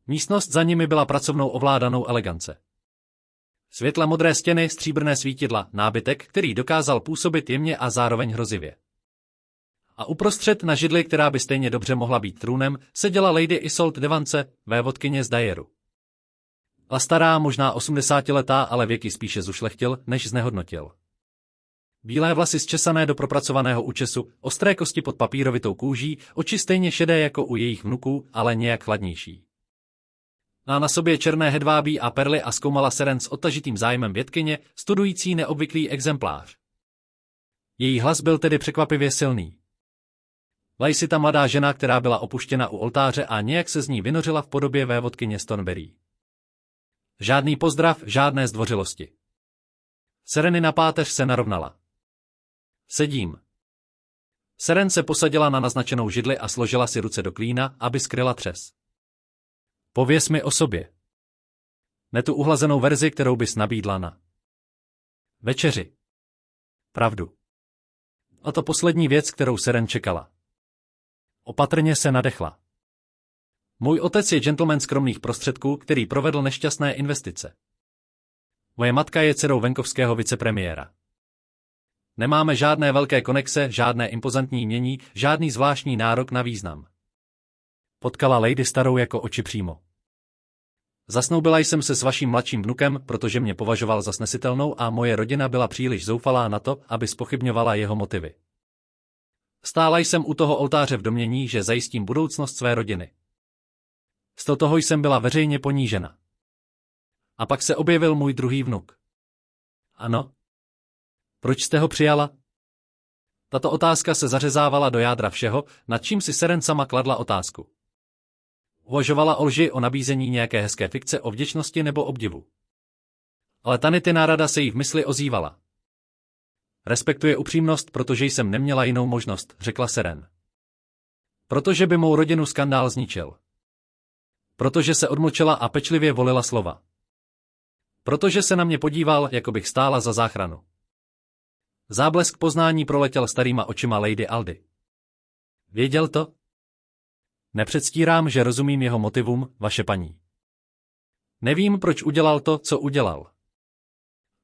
Speaker 1: Místnost za nimi byla pracovnou ovládanou elegance. Světle modré stěny, stříbrné svítidla, nábytek, který dokázal působit jemně a zároveň hrozivě. A uprostřed na židli, která by stejně dobře mohla být trůnem, seděla Lady Isolde de Vance, vévodkyně z Dajeru. A stará, možná 80letá, ale věky spíše zušlechtil, než znehodnotil. Bílé vlasy zčesané do propracovaného účesu, ostré kosti pod papírovitou kůží, oči stejně šedé jako u jejich vnuků, ale nějak chladnější. Má na sobě černé hedvábí a perly a zkoumala Seren s odtažitým zájmem vědkyně, studující neobvyklý exemplář. Její hlas byl tedy překvapivě silný. Lysita mladá žena, která byla opuštěna u oltáře a nějak se z ní vynořila v podobě vévodkyně Stornberry. Žádný pozdrav, žádné zdvořilosti. Sereny na páteř se narovnala. Sedím. Seren se posadila na naznačenou židli a složila si ruce do klína, aby skryla třes. Pověz mi o sobě. Ne tu uhlazenou verzi, kterou bys nabídla na večeři. Pravdu. A to poslední věc, kterou Seren čekala. Opatrně se nadechla. Můj otec je gentleman skromných prostředků, který provedl nešťastné investice. Moje matka je dcerou venkovského vicepremiéra. Nemáme žádné velké konexe, žádné impozantní jmění, žádný zvláštní nárok na význam. Potkala Lady starou jako oči přímo. Zasnoubila jsem se s vaším mladším vnukem, protože mě považoval za snesitelnou a moje rodina byla příliš zoufalá na to, aby zpochybňovala jeho motivy. Stála jsem u toho oltáře v domnění, že zajistím budoucnost své rodiny. Z toho jsem byla veřejně ponížena. A pak se objevil můj druhý vnuk. Ano. Proč jste ho přijala? Tato otázka se zařezávala do jádra všeho, nad čím si Seren sama kladla otázku. Uvažovala o lži, o nabízení nějaké hezké fikce, o vděčnosti nebo obdivu. Ale Tanitina rada se jí v mysli ozývala. Respektuje upřímnost, protože jsem neměla jinou možnost, řekla Seren. Protože by mou rodinu skandál zničil. Protože se odmlčela a pečlivě volila slova. Protože se na mě podíval, jako bych stála za záchranu. Záblesk poznání proletěl starýma očima Lady Aldy. Věděl to? Nepředstírám, že rozumím jeho motivům, vaše paní. Nevím, proč udělal to, co udělal.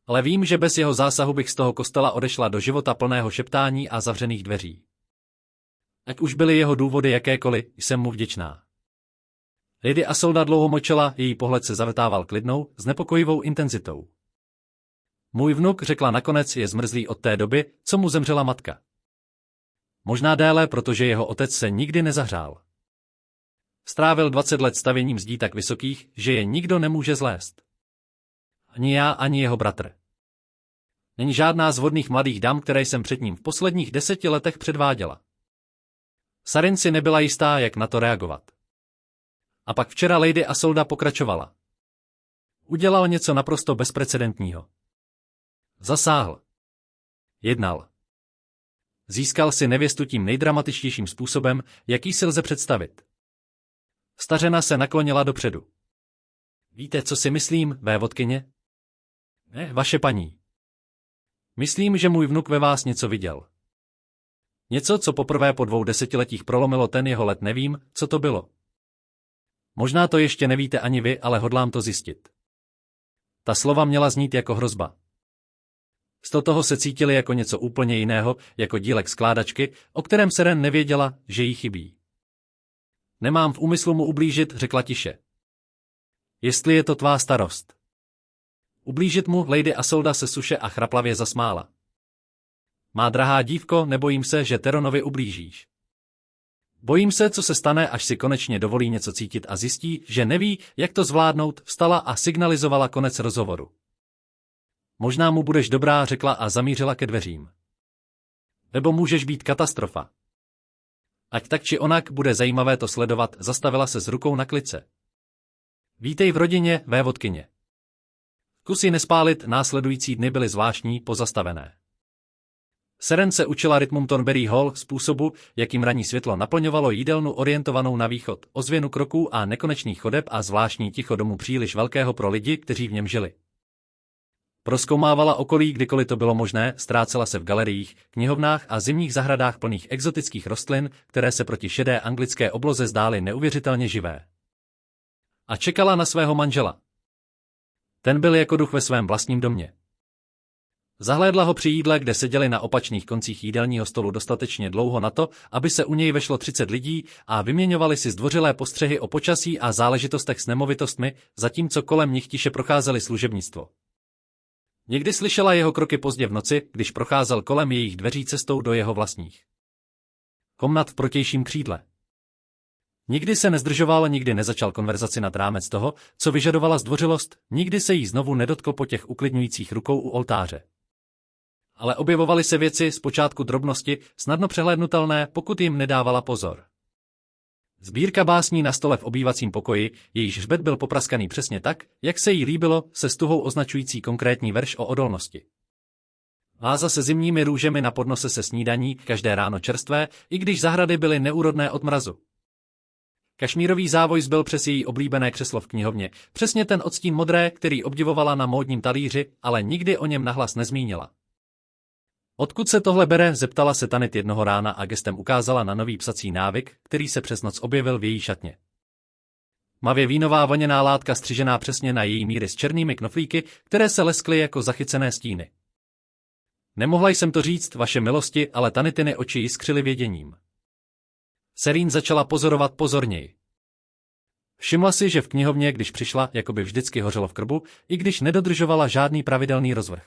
Speaker 1: Ale vím, že bez jeho zásahu bych z toho kostela odešla do života plného šeptání a zavřených dveří. Ať už byly jeho důvody jakékoliv, jsem mu vděčná. Lady Asolda dlouho mlčela, její pohled se zavetával klidnou, znepokojivou intenzitou. Můj vnuk, řekla nakonec, je zmrzlý od té doby, co mu zemřela matka. Možná déle, protože jeho otec se nikdy nezahřál. Strávil 20 let stavěním zdí tak vysokých, že je nikdo nemůže zlézt. Ani já, ani jeho bratr. Není žádná z vodných mladých dam, které jsem před ním v posledních 10 letech předváděla. Sarin si nebyla jistá, jak na to reagovat. A pak včera Lady Asolda pokračovala. Udělal něco naprosto bezprecedentního. Zasáhl. Jednal. Získal si nevěstu tím nejdramatičtějším způsobem, jaký si lze představit. Stařena se naklonila dopředu. Víte, co si myslím, vévodkyně? Ne, vaše paní. Myslím, že můj vnuk ve vás něco viděl. Něco, co poprvé po 2 desetiletích prolomilo ten jeho let, nevím, co to bylo. Možná to ještě nevíte ani vy, ale hodlám to zjistit. Ta slova měla znít jako hrozba. Z toho se cítili jako něco úplně jiného, jako dílek skládačky, o kterém Seren nevěděla, že jí chybí. Nemám v úmyslu mu ublížit, řekla tiše. Jestli je to tvá starost. Ublížit mu, Lady Asolda se suše a chraplavě zasmála. Má drahá dívko, nebojím se, že Teronovi ublížíš. Bojím se, co se stane, až si konečně dovolí něco cítit a zjistí, že neví, jak to zvládnout, vstala a signalizovala konec rozhovoru. Možná mu budeš dobrá, řekla a zamířila ke dveřím. Nebo můžeš být katastrofa. Ať tak či onak, bude zajímavé to sledovat, zastavila se s rukou na klice. Vítej v rodině, vévodkyně. Kusy nespálit, následující dny byly zvláštní, pozastavené. Seren se učila rytmům Thornbury Hall, způsobu, jakým ranní světlo naplňovalo jídelnu orientovanou na východ, ozvěnu kroků a nekonečných chodeb a zvláštní ticho domu příliš velkého pro lidi, kteří v něm žili. Prozkoumávala okolí, kdykoliv to bylo možné, ztrácela se v galeriích, knihovnách a zimních zahradách plných exotických rostlin, které se proti šedé anglické obloze zdály neuvěřitelně živé. A čekala na svého manžela. Ten byl jako duch ve svém vlastním domě. Zahlédla ho při jídle, kde seděli na opačných koncích jídelního stolu dostatečně dlouho na to, aby se u něj vešlo 30 lidí a vyměňovali si zdvořilé postřehy o počasí a záležitostech s nemovitostmi, zatímco kolem nich tiše procházeli služebnictvo. Někdy slyšela jeho kroky pozdě v noci, když procházel kolem jejich dveří cestou do jeho vlastních komnat v protějším křídle. Nikdy se nezdržoval, nikdy nezačal konverzaci nad rámec toho, co vyžadovala zdvořilost, nikdy se jí znovu nedotkl po těch uklidňujících rukou u oltáře. Ale objevovaly se věci, zpočátku drobnosti, snadno přehlédnutelné, pokud jim nedávala pozor. Sbírka básní na stole v obývacím pokoji, jejíž hřbet byl popraskaný přesně tak, jak se jí líbilo, se stuhou označující konkrétní verš o odolnosti. Váza se zimními růžemi na podnose se snídaní, každé ráno čerstvé, i když zahrady byly neúrodné od mrazu. Kašmírový závoj zbyl přes její oblíbené křeslo v knihovně, přesně ten odstín modré, který obdivovala na módním talíři, ale nikdy o něm nahlas nezmínila. Odkud se tohle bere, zeptala se Tanit jednoho rána a gestem ukázala na nový psací návyk, který se přes noc objevil v její šatně. Mavě vínová voněná látka střižená přesně na její míry s černými knoflíky, které se leskly jako zachycené stíny. Nemohla jsem to říct, vaše milosti, ale Tanitiny oči jiskřily věděním. Serene začala pozorovat pozorněji. Všimla si, že v knihovně, když přišla, jako by vždycky hořelo v krbu, i když nedodržovala žádný pravidelný rozvrh.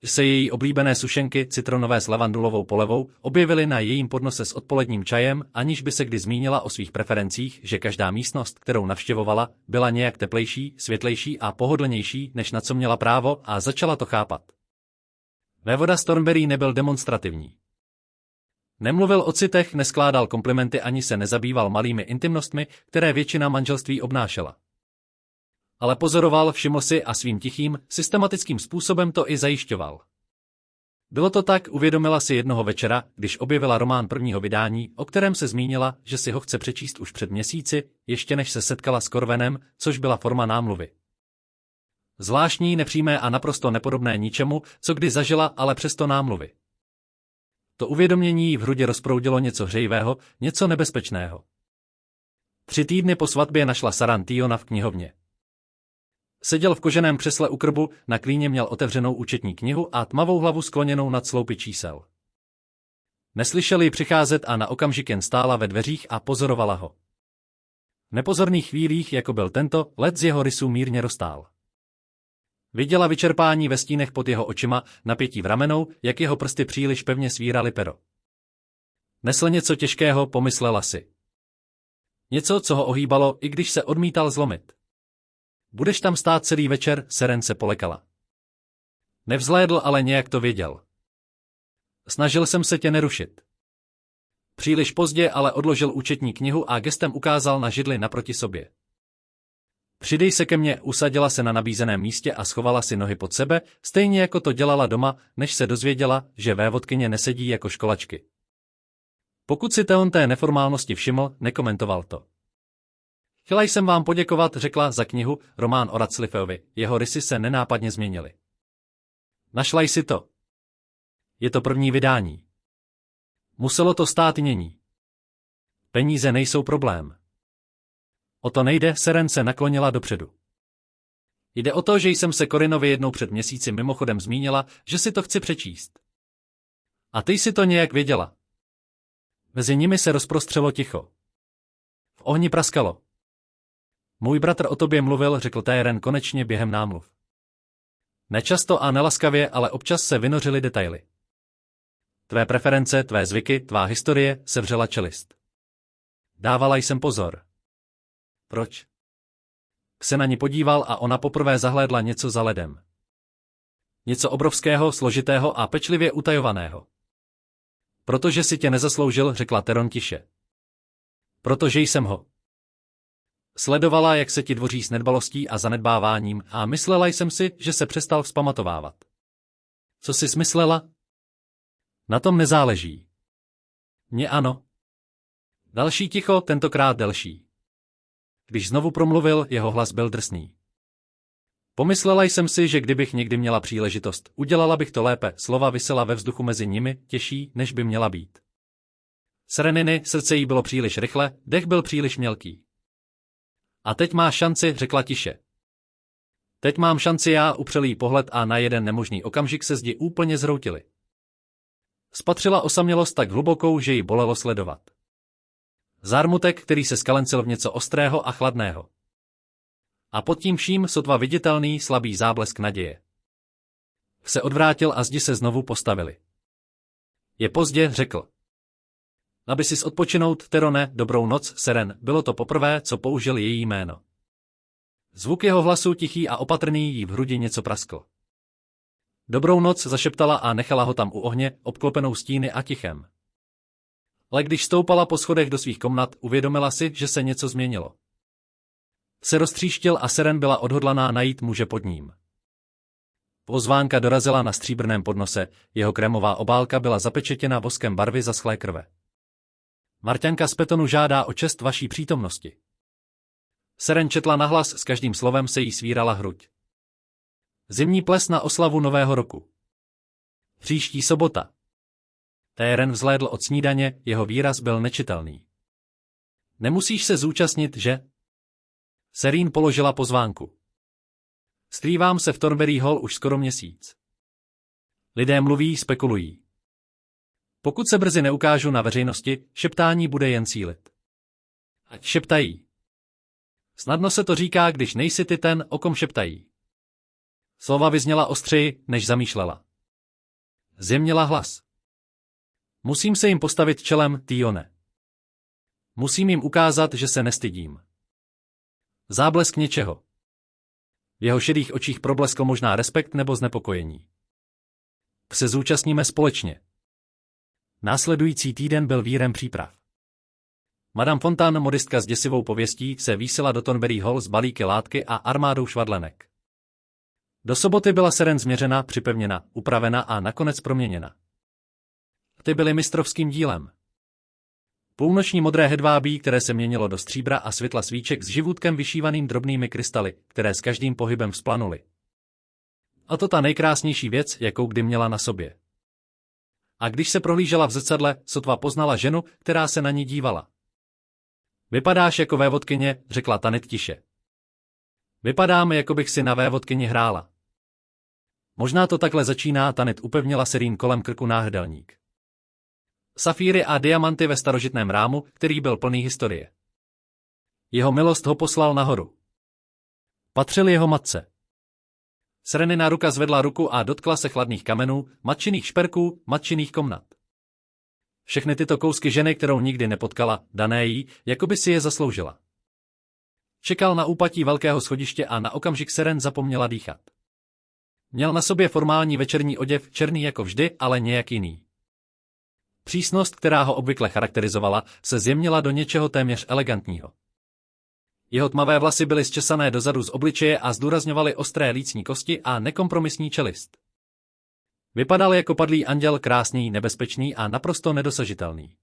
Speaker 1: Se její oblíbené sušenky, citronové s lavandulovou polevou, objevily na jejím podnose s odpoledním čajem, aniž by se kdy zmínila o svých preferencích, že každá místnost, kterou navštěvovala, byla nějak teplejší, světlejší a pohodlnější, než na co měla právo, a začala to chápat. Vévoda Stormberry nebyl demonstrativní. Nemluvil o citech, neskládal komplimenty ani se nezabýval malými intimnostmi, které většina manželství obnášela. Ale pozoroval, všiml si a svým tichým, systematickým způsobem to i zajišťoval. Bylo to tak, uvědomila si jednoho večera, když objevila román prvního vydání, o kterém se zmínila, že si ho chce přečíst už před měsíci, ještě než se setkala s Corwenem, což byla forma námluvy. Zvláštní, nepřímé a naprosto nepodobné ničemu, co kdy zažila, ale přesto námluvy. To uvědomění jí v hrudi rozproudilo něco hřejivého, něco nebezpečného. 3 týdny po svatbě našla Saran Tyona v knihovně. Seděl v koženém křesle u krbu, na klíně měl otevřenou účetní knihu a tmavou hlavu skloněnou nad sloupy čísel. Neslyšel ji přicházet a na okamžik jen stála ve dveřích a pozorovala ho. V nepozorných chvílích, jako byl tento, led z jeho rysů mírně roztál. Viděla vyčerpání ve stínech pod jeho očima, napětí v ramenou, jak jeho prsty příliš pevně svíraly pero. Nesl něco těžkého, pomyslela si. Něco, co ho ohýbalo, i když se odmítal zlomit. Budeš tam stát celý večer, Seren se polekala. Nevzhlédl, ale nějak to věděl. Snažil jsem se tě nerušit. Příliš pozdě ale odložil účetní knihu a gestem ukázal na židli naproti sobě. Přidej se ke mně, usadila se na nabízeném místě a schovala si nohy pod sebe, stejně jako to dělala doma, než se dozvěděla, že vévodkyně nesedí jako školačky. Pokud si Theon té neformálnosti všiml, nekomentoval to. Chtěla jsem vám poděkovat, řekla za knihu, román o Radcliffeovi, jeho rysy se nenápadně změnily. Našla jsi to. Je to první vydání. Muselo to stát nění. Peníze nejsou problém. O to nejde, Seren se naklonila dopředu. Jde o to, že jsem se Corinovi jednou před měsíci mimochodem zmínila, že si to chci přečíst. A ty jsi to nějak věděla. Mezi nimi se rozprostřelo ticho. V ohni praskalo. Můj bratr o tobě mluvil, řekl Tyrion konečně během námluv. Nečasto a nelaskavě, ale občas se vynořily detaily. Tvé preference, tvé zvyky, tvá historie, sevřela čelist. Dávala jsem pozor. Proč? Se na ní podíval a ona poprvé zahlédla něco za ledem. Něco obrovského, složitého a pečlivě utajovaného. Protože si tě nezasloužil, řekla Theron tiše. Protože jsem ho. Sledovala, jak se ti dvoří s nedbalostí a zanedbáváním a myslela jsem si, že se přestal vzpamatovávat. Co jsi smyslela? Na tom nezáleží. Mně ano. Další ticho, tentokrát delší. Když znovu promluvil, jeho hlas byl drsný. Pomyslela jsem si, že kdybych někdy měla příležitost, udělala bych to lépe, slova visela ve vzduchu mezi nimi, těžší, než by měla být. Sereniny, srdce jí bylo příliš rychle, dech byl příliš mělký. A teď má šanci, řekla tiše. Teď mám šanci já, upřel jí pohled a na jeden nemožný okamžik se zdi úplně zhroutily. Spatřila osamělost tak hlubokou, že jí bolelo sledovat. Zármutek, který se skalencil v něco ostrého a chladného. A pod tím vším sotva viditelný slabý záblesk naděje. Se odvrátil a zdi se znovu postavili. Je pozdě, řekl. Aby sis odpočinout, Therone, dobrou noc, Seren, bylo to poprvé, co použil její jméno. Zvuk jeho hlasu, tichý a opatrný, jí v hrudi něco praskl. Dobrou noc, zašeptala a nechala ho tam u ohně, obklopenou stíny a tichem. Ale když stoupala po schodech do svých komnat, uvědomila si, že se něco změnilo. Se roztříštil a Seren byla odhodlaná najít muže pod ním. Pozvánka dorazila na stříbrném podnose, jeho krémová obálka byla zapečetěna voskem barvy zaschlé krve. Marťanka z Petonu žádá o čest vaší přítomnosti. Seren četla nahlas, s každým slovem se jí svírala hruď. Zimní ples na oslavu Nového roku. Příští sobota. Tyrion vzhlédl od snídaně, jeho výraz byl nečitelný. Nemusíš se zúčastnit, že? Serene položila pozvánku. Skrývám se v Thornberry Hall už skoro měsíc. Lidé mluví, spekulují. Pokud se brzy neukážu na veřejnosti, šeptání bude jen sílit. Ať šeptají. Snadno se to říká, když nejsi ty ten, o kom šeptají. Slova vyzněla ostřeji, než zamýšlela. Zjemnila hlas. Musím se jim postavit čelem, Tyone. Musím jim ukázat, že se nestydím. Záblesk něčeho. V jeho šedých očích probleskl možná respekt nebo znepokojení. se zúčastníme společně. Následující týden byl vírem příprav. Madame Fontaine, modistka s děsivou pověstí, se výsila do Thornbury Hall s balíky látky a armádou švadlenek. Do soboty byla Seren změřena, připevněna, upravena a nakonec proměněna. Ty byly mistrovským dílem. Půlnoční modré hedvábí, které se měnilo do stříbra a světla svíček s živůtkem vyšívaným drobnými krystaly, které s každým pohybem vzplanuly. A to ta nejkrásnější věc, jakou kdy měla na sobě. A když se prohlížela v zrcadle, sotva poznala ženu, která se na ní dívala. Vypadáš jako vévodkyně, řekla Tanit tiše. Vypadám, jako bych si na vévodkyni hrála. Možná to takhle začíná, Tanit upevnila Serene kolem krku náhrdelník. Safíry a diamanty ve starožitném rámu, který byl plný historie. Jeho milost ho poslal nahoru. Patřil jeho matce. Serenina ruka zvedla ruku a dotkla se chladných kamenů, matčinných šperků, matčinných komnat. Všechny tyto kousky ženy, kterou nikdy nepotkala, dané jí, jako by si je zasloužila. Čekal na úpatí velkého schodiště a na okamžik Seren zapomněla dýchat. Měl na sobě formální večerní oděv, černý jako vždy, ale nějak jiný. Přísnost, která ho obvykle charakterizovala, se zjemnila do něčeho téměř elegantního. Jeho tmavé vlasy byly zčesané dozadu z obličeje a zdůrazňovaly ostré lícní kosti a nekompromisní čelist. Vypadal jako padlý anděl, krásný, nebezpečný a naprosto nedosažitelný.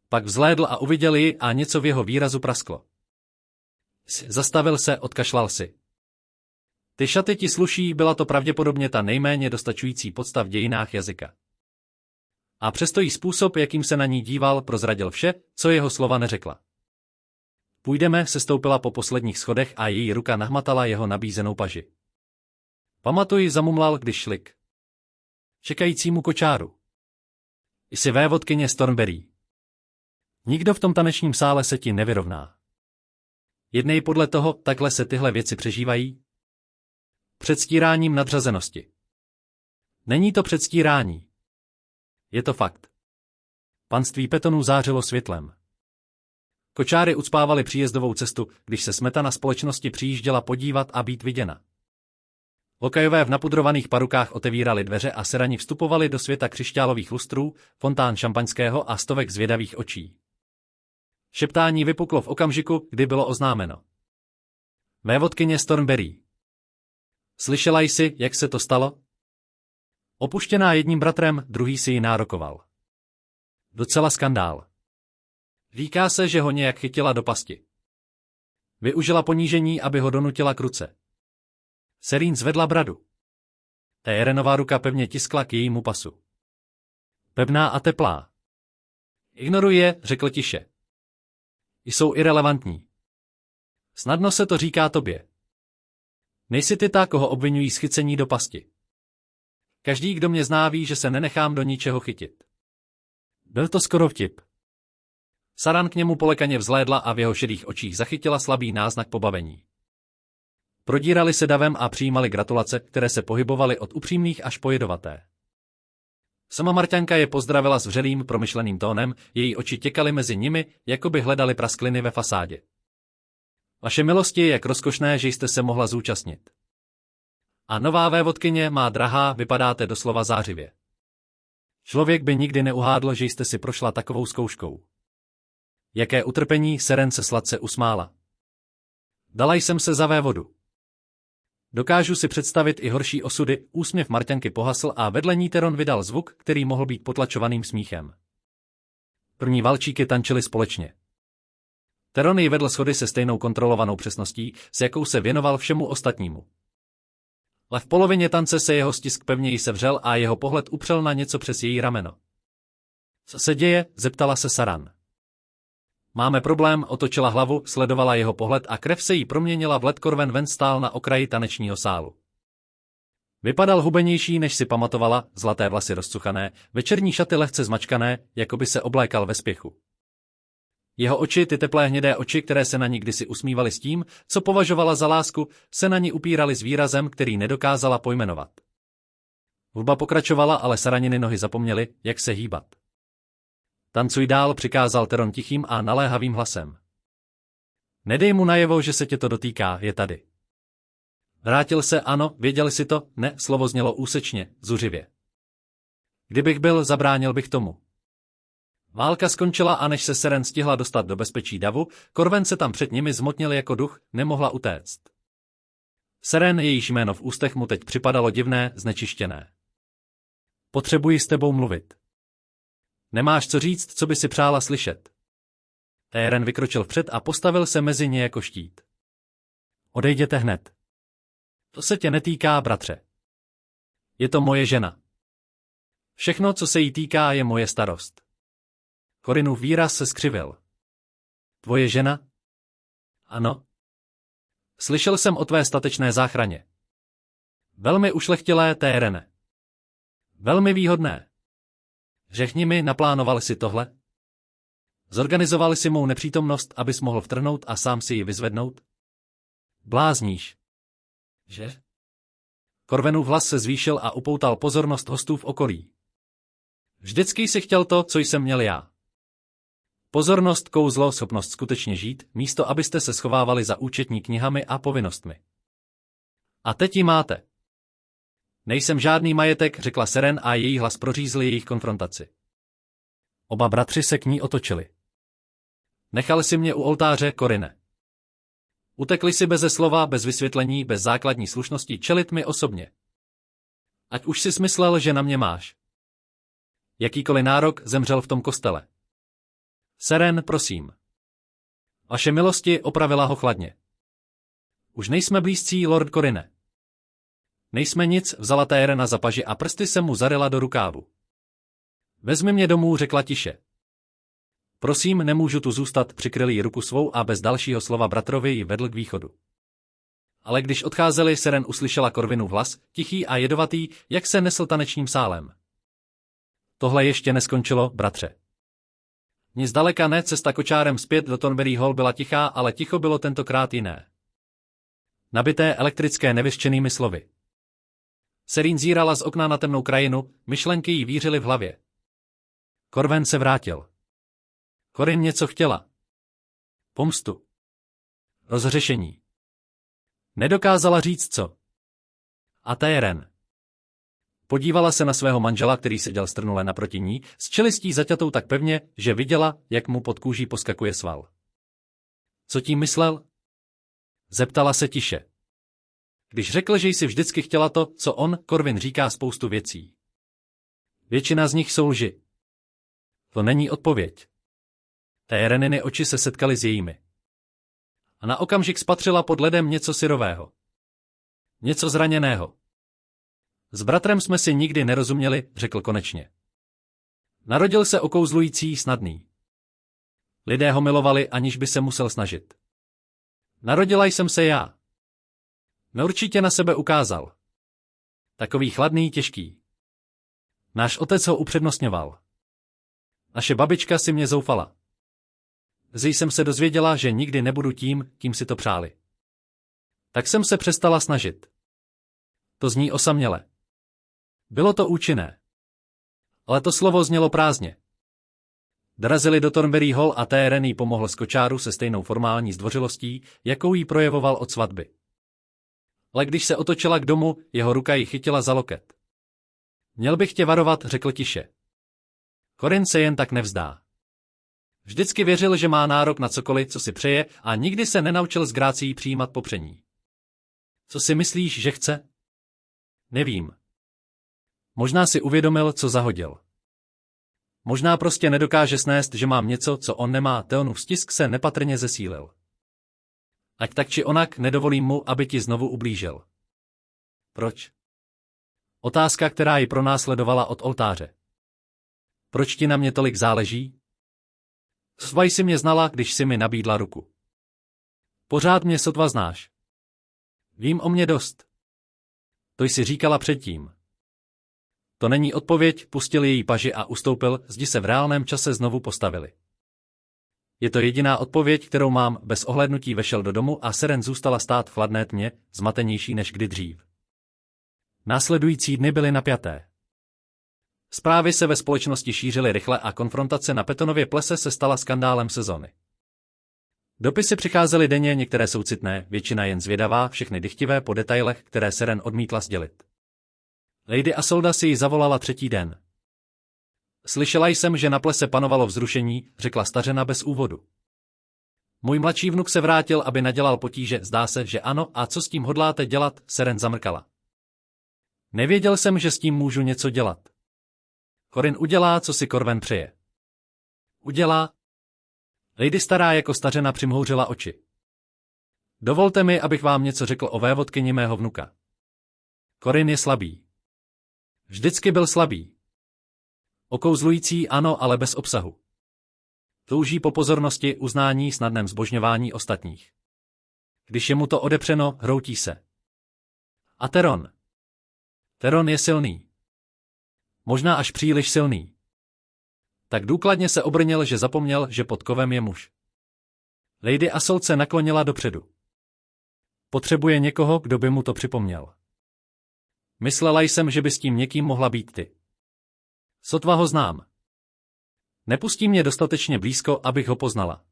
Speaker 1: Pak vzhlédl a uviděl ji a něco v jeho výrazu prasklo. Zastavil se, odkašlal si. Ty šaty ti sluší, byla to pravděpodobně ta nejméně dostačující podsta v dějinách jazyka. A přesto jí způsob, jakým se na ní díval, prozradil vše, co jeho slova neřekla. Půjdeme, sestoupila po posledních schodech a její ruka nahmatala jeho nabízenou paži. Pamatuj, zamumlal, když šli k čekajícímu kočáru. Jsi vévodkyně z Thornbury. Nikdo v tom tanečním sále se ti nevyrovná. Jednej podle toho, takhle se tyhle věci přežívají? Předstíráním nadřazenosti. Není to předstírání. Je to fakt. Panství Petonů zářilo světlem. Kočáry ucpávali příjezdovou cestu, když se smetana společnosti přijížděla podívat a být viděna. Lokajové v napudrovaných parukách otevírali dveře a serani vstupovali do světa křišťálových lustrů, fontán šampaňského a stovek zvědavých očí. Šeptání vypuklo v okamžiku, kdy bylo oznámeno. Vévodkyně z Thornbury. Slyšela jsi, jak se to stalo? Opuštěná jedním bratrem, druhý si ji nárokoval. Docela skandál. Říká se, že ho nějak chytila do pasti. Využila ponížení, aby ho donutila k ruce. Serene zvedla bradu. Térenová ruka pevně tiskla k jejímu pasu. Pevná a teplá. Ignoruj je, řekl tiše. Jsou irelevantní. Snadno se to říká tobě. Nejsi ty ta, koho obvinují z chycení do pasti. Každý, kdo mě zná, ví, že se nenechám do ničeho chytit. Byl to skoro vtip. Saran k němu polekaně vzhlédla a v jeho šedých očích zachytila slabý náznak pobavení. Prodírali se davem a přijímali gratulace, které se pohybovaly od upřímných až po jedovaté. Sama Marťanka je pozdravila s vřelým, promyšleným tónem, její oči těkaly mezi nimi, jako by hledali praskliny ve fasádě. Vaše milosti je jak rozkošné, že jste se mohla zúčastnit. A nová vévodkyně, má drahá, vypadáte doslova zářivě. Člověk by nikdy neuhádl, že jste si prošla takovou zkouškou. Jaké utrpení, Seren se sladce usmála. Dala jsem se za vévodu. Dokážu si představit i horší osudy, úsměv Marťanky pohasl a vedle ní Theron vydal zvuk, který mohl být potlačovaným smíchem. První valčíky tančili společně. Theron ji vedl schody se stejnou kontrolovanou přesností, s jakou se věnoval všemu ostatnímu. Ale v polovině tance se jeho stisk pevněji sevřel a jeho pohled upřel na něco přes její rameno. Co se děje? Zeptala se Saran. Máme problém, otočila hlavu, sledovala jeho pohled a krev se jí proměnila v led. Corven ven stál na okraji tanečního sálu. Vypadal hubenější, než si pamatovala, zlaté vlasy rozcuchané, večerní šaty lehce zmačkané, jako by se oblékal ve spěchu. Jeho oči, ty teplé hnědé oči, které se na ní kdysi usmívaly s tím, co považovala za lásku, se na ní upíraly s výrazem, který nedokázala pojmenovat. Hudba pokračovala, ale Saraniny nohy zapomněly, jak se hýbat. Tancuj dál, přikázal Theron tichým a naléhavým hlasem. Nedej mu najevo, že se tě to dotýká, je tady. Vrátil se, ano, věděli si to, ne, slovo znělo úsečně, zuřivě. Kdybych byl, zabránil bych tomu. Válka skončila a než se Seren stihla dostat do bezpečí davu, Corwen se tam před nimi zmotnil jako duch, nemohla utéct. Seren, jejíž jméno v ústech mu teď připadalo divné, znečištěné. Potřebuji s tebou mluvit. Nemáš co říct, co by si přála slyšet. Téren vykročil vpřed a postavil se mezi ně jako štít. Odejděte hned. To se tě netýká, bratře. Je to moje žena. Všechno, co se jí týká, je moje starost. Corinův výraz se skřivil. Tvoje žena? Ano. Slyšel jsem o tvé statečné záchraně. Velmi ušlechtilé, Térene. Velmi výhodné. Řekni mi, naplánovali si tohle? Zorganizovali si mou nepřítomnost, abys mohl vtrhnout a sám si ji vyzvednout? Blázníš. Že? Corwenův hlas se zvýšil a upoutal pozornost hostů v okolí. Vždycky jsi chtěl to, co jsem měl já. Pozornost, kouzlo, schopnost skutečně žít, místo abyste se schovávali za účetní knihami a povinnostmi. A teď ji máte. Nejsem žádný majetek, řekla Seren a její hlas prořízl jejich konfrontaci. Oba bratři se k ní otočili. Nechal si mě u oltáře, Corine. Utekli si beze slova, bez vysvětlení, bez základní slušnosti čelit mi osobně. Ať už si smyslel, že na mě máš. Jakýkoliv nárok zemřel v tom kostele. Seren, prosím. Vaše milosti, opravila ho chladně. Už nejsme blízcí, lord Corine. Nejsme nic, vzala Térena za paži a prsty se mu zaryla do rukávu. Vezmi mě domů, řekla tiše. Prosím, nemůžu tu zůstat, přikryl jí ruku svou a bez dalšího slova bratrovi ji vedl k východu. Ale když odcházeli, Seren uslyšela Corwinův hlas, tichý a jedovatý, jak se nesl tanečním sálem. Tohle ještě neskončilo, bratře. Nic zdaleka ne, cesta kočárem zpět do Thornbury Hall byla tichá, ale ticho bylo tentokrát jiné. Nabité elektrické nevyřčenými slovy. Serene zírala z okna na temnou krajinu, myšlenky jí vířily v hlavě. Corwen se vrátil. Corinne něco chtěla. Pomstu. Rozhřešení. Nedokázala říct co. A Téren. Podívala se na svého manžela, který seděl strnule naproti ní, s čelistí zaťatou tak pevně, že viděla, jak mu pod kůží poskakuje sval. Co tím myslel? Zeptala se tiše. Když řekl, že jsi vždycky chtěla to, co on, Corwin, říká spoustu věcí. Většina z nich jsou lži. To není odpověď. Téreniny oči se setkaly s jejími. A na okamžik spatřila pod ledem něco syrového. Něco zraněného. S bratrem jsme si nikdy nerozuměli, řekl konečně. Narodil se okouzlující, snadný. Lidé ho milovali, aniž by se musel snažit. Narodila jsem se já. Neurčitě na sebe ukázal. Takový chladný, těžký. Náš otec ho upřednostňoval. Naše babička si mě zoufala. Zí jsem se dozvěděla, že nikdy nebudu tím, kým si to přáli. Tak jsem se přestala snažit. To zní osaměle. Bylo to účinné. Ale to slovo znělo prázdně. Dorazili do Thornbury Hall a Téren jí pomohl z kočáru se stejnou formální zdvořilostí, jakou jí projevoval od svatby. Ale když se otočila k domu, jeho ruka ji chytila za loket. Měl bych tě varovat, řekl tiše. Corinne se jen tak nevzdá. Vždycky věřil, že má nárok na cokoliv, co si přeje, a nikdy se nenaučil s grácií přijímat popření. Co si myslíš, že chce? Nevím. Možná si uvědomil, co zahodil. Možná prostě nedokáže snést, že mám něco, co on nemá. Theonův stisk se nepatrně zesílil. Ať tak či onak, nedovolím mu, aby ti znovu ublížil. Proč? Otázka, která ji pronásledovala od oltáře. Proč ti na mě tolik záleží? Svaj si mě znala, když si mi nabídla ruku. Pořád mě sotva znáš. Vím o mě dost. To jsi říkala předtím. To není odpověď, pustil její paži a ustoupil, zdi se v reálném čase znovu postavili. Je to jediná odpověď, kterou mám, bez ohlédnutí vešel do domu a Seren zůstala stát v chladné tmě, zmatenější než kdy dřív. Následující dny byly napjaté. Zprávy se ve společnosti šířily rychle a konfrontace na Petonově plese se stala skandálem sezony. Dopisy přicházely denně, některé soucitné, většina jen zvědavá, všechny dychtivé po detailech, které Seren odmítla sdělit. Lady Asolda si ji zavolala třetí den. Slyšela jsem, že na plese panovalo vzrušení, řekla stařena bez úvodu. Můj mladší vnuk se vrátil, aby nadělal potíže, zdá se, že ano, a co s tím hodláte dělat, Seren zamrkala. Nevěděl jsem, že s tím můžu něco dělat. Corin udělá, co si Corwen přeje. Udělá? Lady stará jako stařena přimhouřila oči. Dovolte mi, abych vám něco řekl o vévodkyni mého vnuka. Corin je slabý. Vždycky byl slabý. Okouzlující ano, ale bez obsahu. Touží po pozornosti, uznání, snadném zbožňování ostatních. Když je mu to odepřeno, hroutí se. A Teron? Teron je silný. Možná až příliš silný. Tak důkladně se obrnil, že zapomněl, že pod kovem je muž. Lady Asolt se naklonila dopředu. Potřebuje někoho, kdo by mu to připomněl. Myslela jsem, že by s tím někým mohla být ty. Sotva ho znám. Nepustí mě dostatečně blízko, abych ho poznala.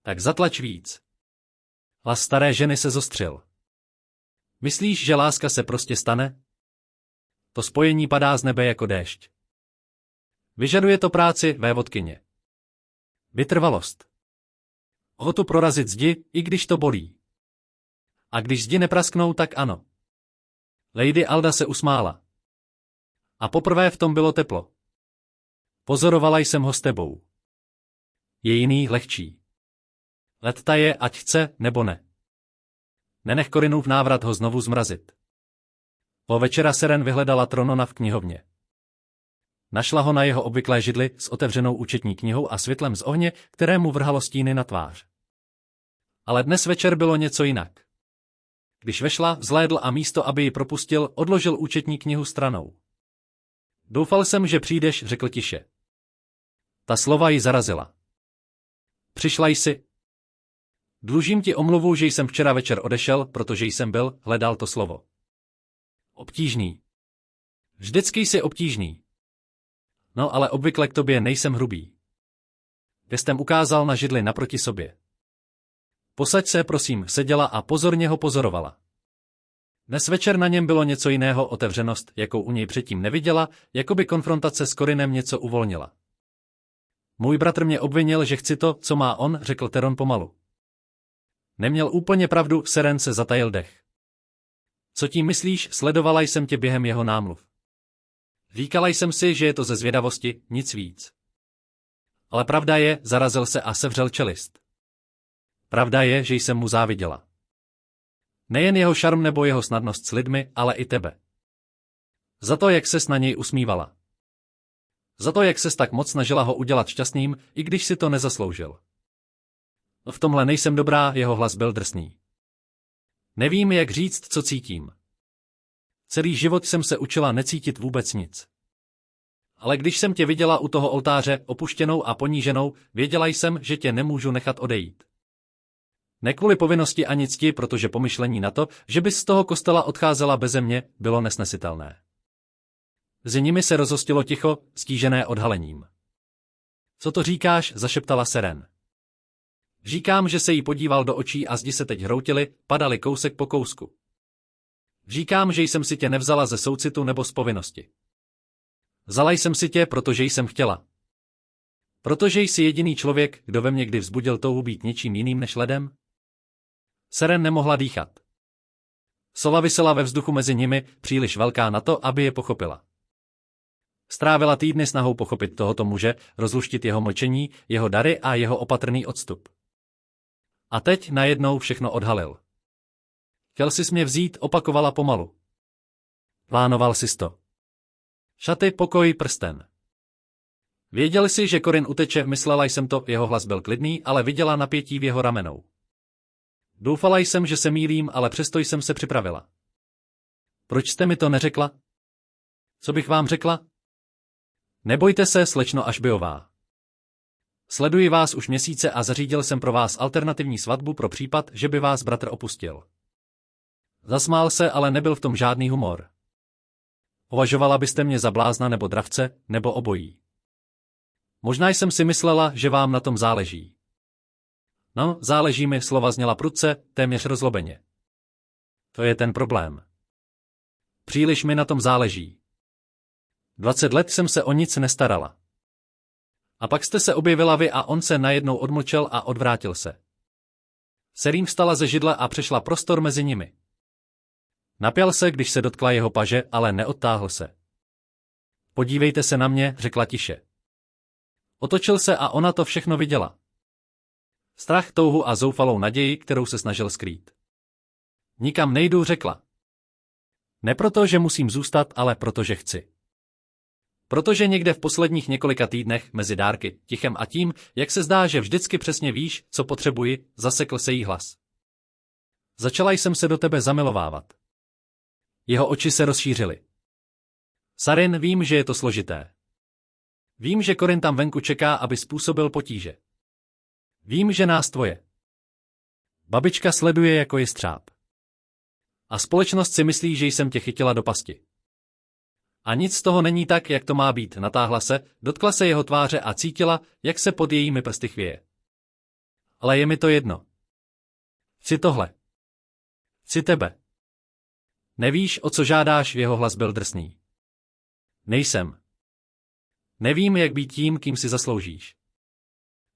Speaker 1: Tak zatlač víc. Hlas staré ženy se zostřil. Myslíš, že láska se prostě stane? To spojení padá z nebe jako déšť. Vyžaduje to práci, vévodkyně. Vytrvalost. Ochotu prorazit zdi, i když to bolí. A když zdi neprasknou, tak ano. Lady Alda se usmála. A poprvé v tom bylo teplo. Pozorovala jsem ho s tebou. Je jiný, lehčí. Let taje, ať chce, nebo ne. Nenech Corinův návrat ho znovu zmrazit. Po večera Seren vyhledala Tronona v knihovně. Našla ho na jeho obvyklé židli s otevřenou účetní knihou a světlem z ohně, kterému vrhalo stíny na tvář. Ale dnes večer bylo něco jinak. Když vešla, vzhlédl a místo, aby ji propustil, odložil účetní knihu stranou. Doufal jsem, že přijdeš, řekl tiše. Ta slova ji zarazila. Přišla jsi. Dlužím ti omluvu, že jsem včera večer odešel, protože jsem hledal to slovo. Obtížný. Vždycky jsi obtížný. No ale obvykle k tobě nejsem hrubý. Gestem ukázal na židli naproti sobě. Posaď se, prosím, seděla a pozorně ho pozorovala. Dnes večer na něm bylo něco jiného, otevřenost, jakou u něj předtím neviděla, jako by konfrontace s Corinem něco uvolnila. Můj bratr mě obvinil, že chci to, co má on, řekl Teron pomalu. Neměl úplně pravdu, Seren se zatajil dech. Co tím myslíš, sledovala jsem tě během jeho námluv. Říkala jsem si, že je to ze zvědavosti, nic víc. Ale pravda je, zarazil se a sevřel čelist. Pravda je, že jsem mu záviděla. Nejen jeho šarm nebo jeho snadnost s lidmi, ale i tebe. Za to, jak ses na něj usmívala. Za to, jak ses tak moc snažila ho udělat šťastným, i když si to nezasloužil. V tomhle nejsem dobrá, jeho hlas byl drsný. Nevím, jak říct, co cítím. Celý život jsem se učila necítit vůbec nic. Ale když jsem tě viděla u toho oltáře, opuštěnou a poníženou, věděla jsem, že tě nemůžu nechat odejít. Ne kvůli povinnosti ani cti, protože pomyšlení na to, že bys z toho kostela odcházela beze mě, bylo nesnesitelné. Mezi nimi se rozhostilo ticho, stížené odhalením. Co to říkáš, zašeptala Seren. Říkám, že se jí podíval do očí a zdi se teď hroutily, padaly kousek po kousku. Říkám, že jsem si tě nevzala ze soucitu nebo z povinnosti. Vzala jsem si tě, protože jsem chtěla. Protože jsi jediný člověk, kdo ve mně kdy vzbudil touhu být něčím jiným než ledem? Seren nemohla dýchat. Slova visela ve vzduchu mezi nimi, příliš velká na to, aby je pochopila. Strávila týdny snahou pochopit tohoto muže, rozluštit jeho mlčení, jeho dary a jeho opatrný odstup. A teď najednou všechno odhalil. Chtěl jsi mě vzít, opakovala pomalu. Plánoval jsi to. Šaty, pokoj, prsten. Věděl jsi, že Corin uteče, myslela jsem to, jeho hlas byl klidný, ale viděla napětí v jeho ramenou. Doufala jsem, že se mýlím, ale přesto jsem se připravila. Proč jste mi to neřekla? Co bych vám řekla? Nebojte se, slečno Ashbyová. Sleduji vás už měsíce a zařídil jsem pro vás alternativní svatbu pro případ, že by vás bratr opustil. Zasmál se, ale nebyl v tom žádný humor. Považovala byste mě za blázna nebo dravce, nebo obojí. Možná jsem si myslela, že vám na tom záleží. No, záleží mi, slova zněla prudce, téměř rozlobeně. To je ten problém. Příliš mi na tom záleží. 20 let jsem se o nic nestarala. A pak jste se objevila vy a on se najednou odmlčel a odvrátil se. Serene vstala ze židle a přešla prostor mezi nimi. Napěl se, když se dotkla jeho paže, ale neodtáhl se. Podívejte se na mě, řekla tiše. Otočil se a ona to všechno viděla. Strach, touhu a zoufalou naději, kterou se snažil skrýt. Nikam nejdu, řekla. Ne proto, že musím zůstat, ale protože chci. Protože někde v posledních několika týdnech, mezi dárky, tichem a tím, jak se zdá, že vždycky přesně víš, co potřebuji, zasekl se jí hlas. Začala jsem se do tebe zamilovávat. Jeho oči se rozšířily. Sarin, vím, že je to složité. Vím, že Corin tam venku čeká, aby způsobil potíže. Vím, že nás tvoje babička sleduje jako jestřáb. A společnost si myslí, že jsem tě chytila do pasti. A nic z toho není tak, jak to má být, natáhla se, dotkla se jeho tváře a cítila, jak se pod jejími prsty chvěje. Ale je mi to jedno. Chci tohle. Chci tebe. Nevíš, o co žádáš, jeho hlas byl drsný. Nejsem. Nevím, jak být tím, kým si zasloužíš.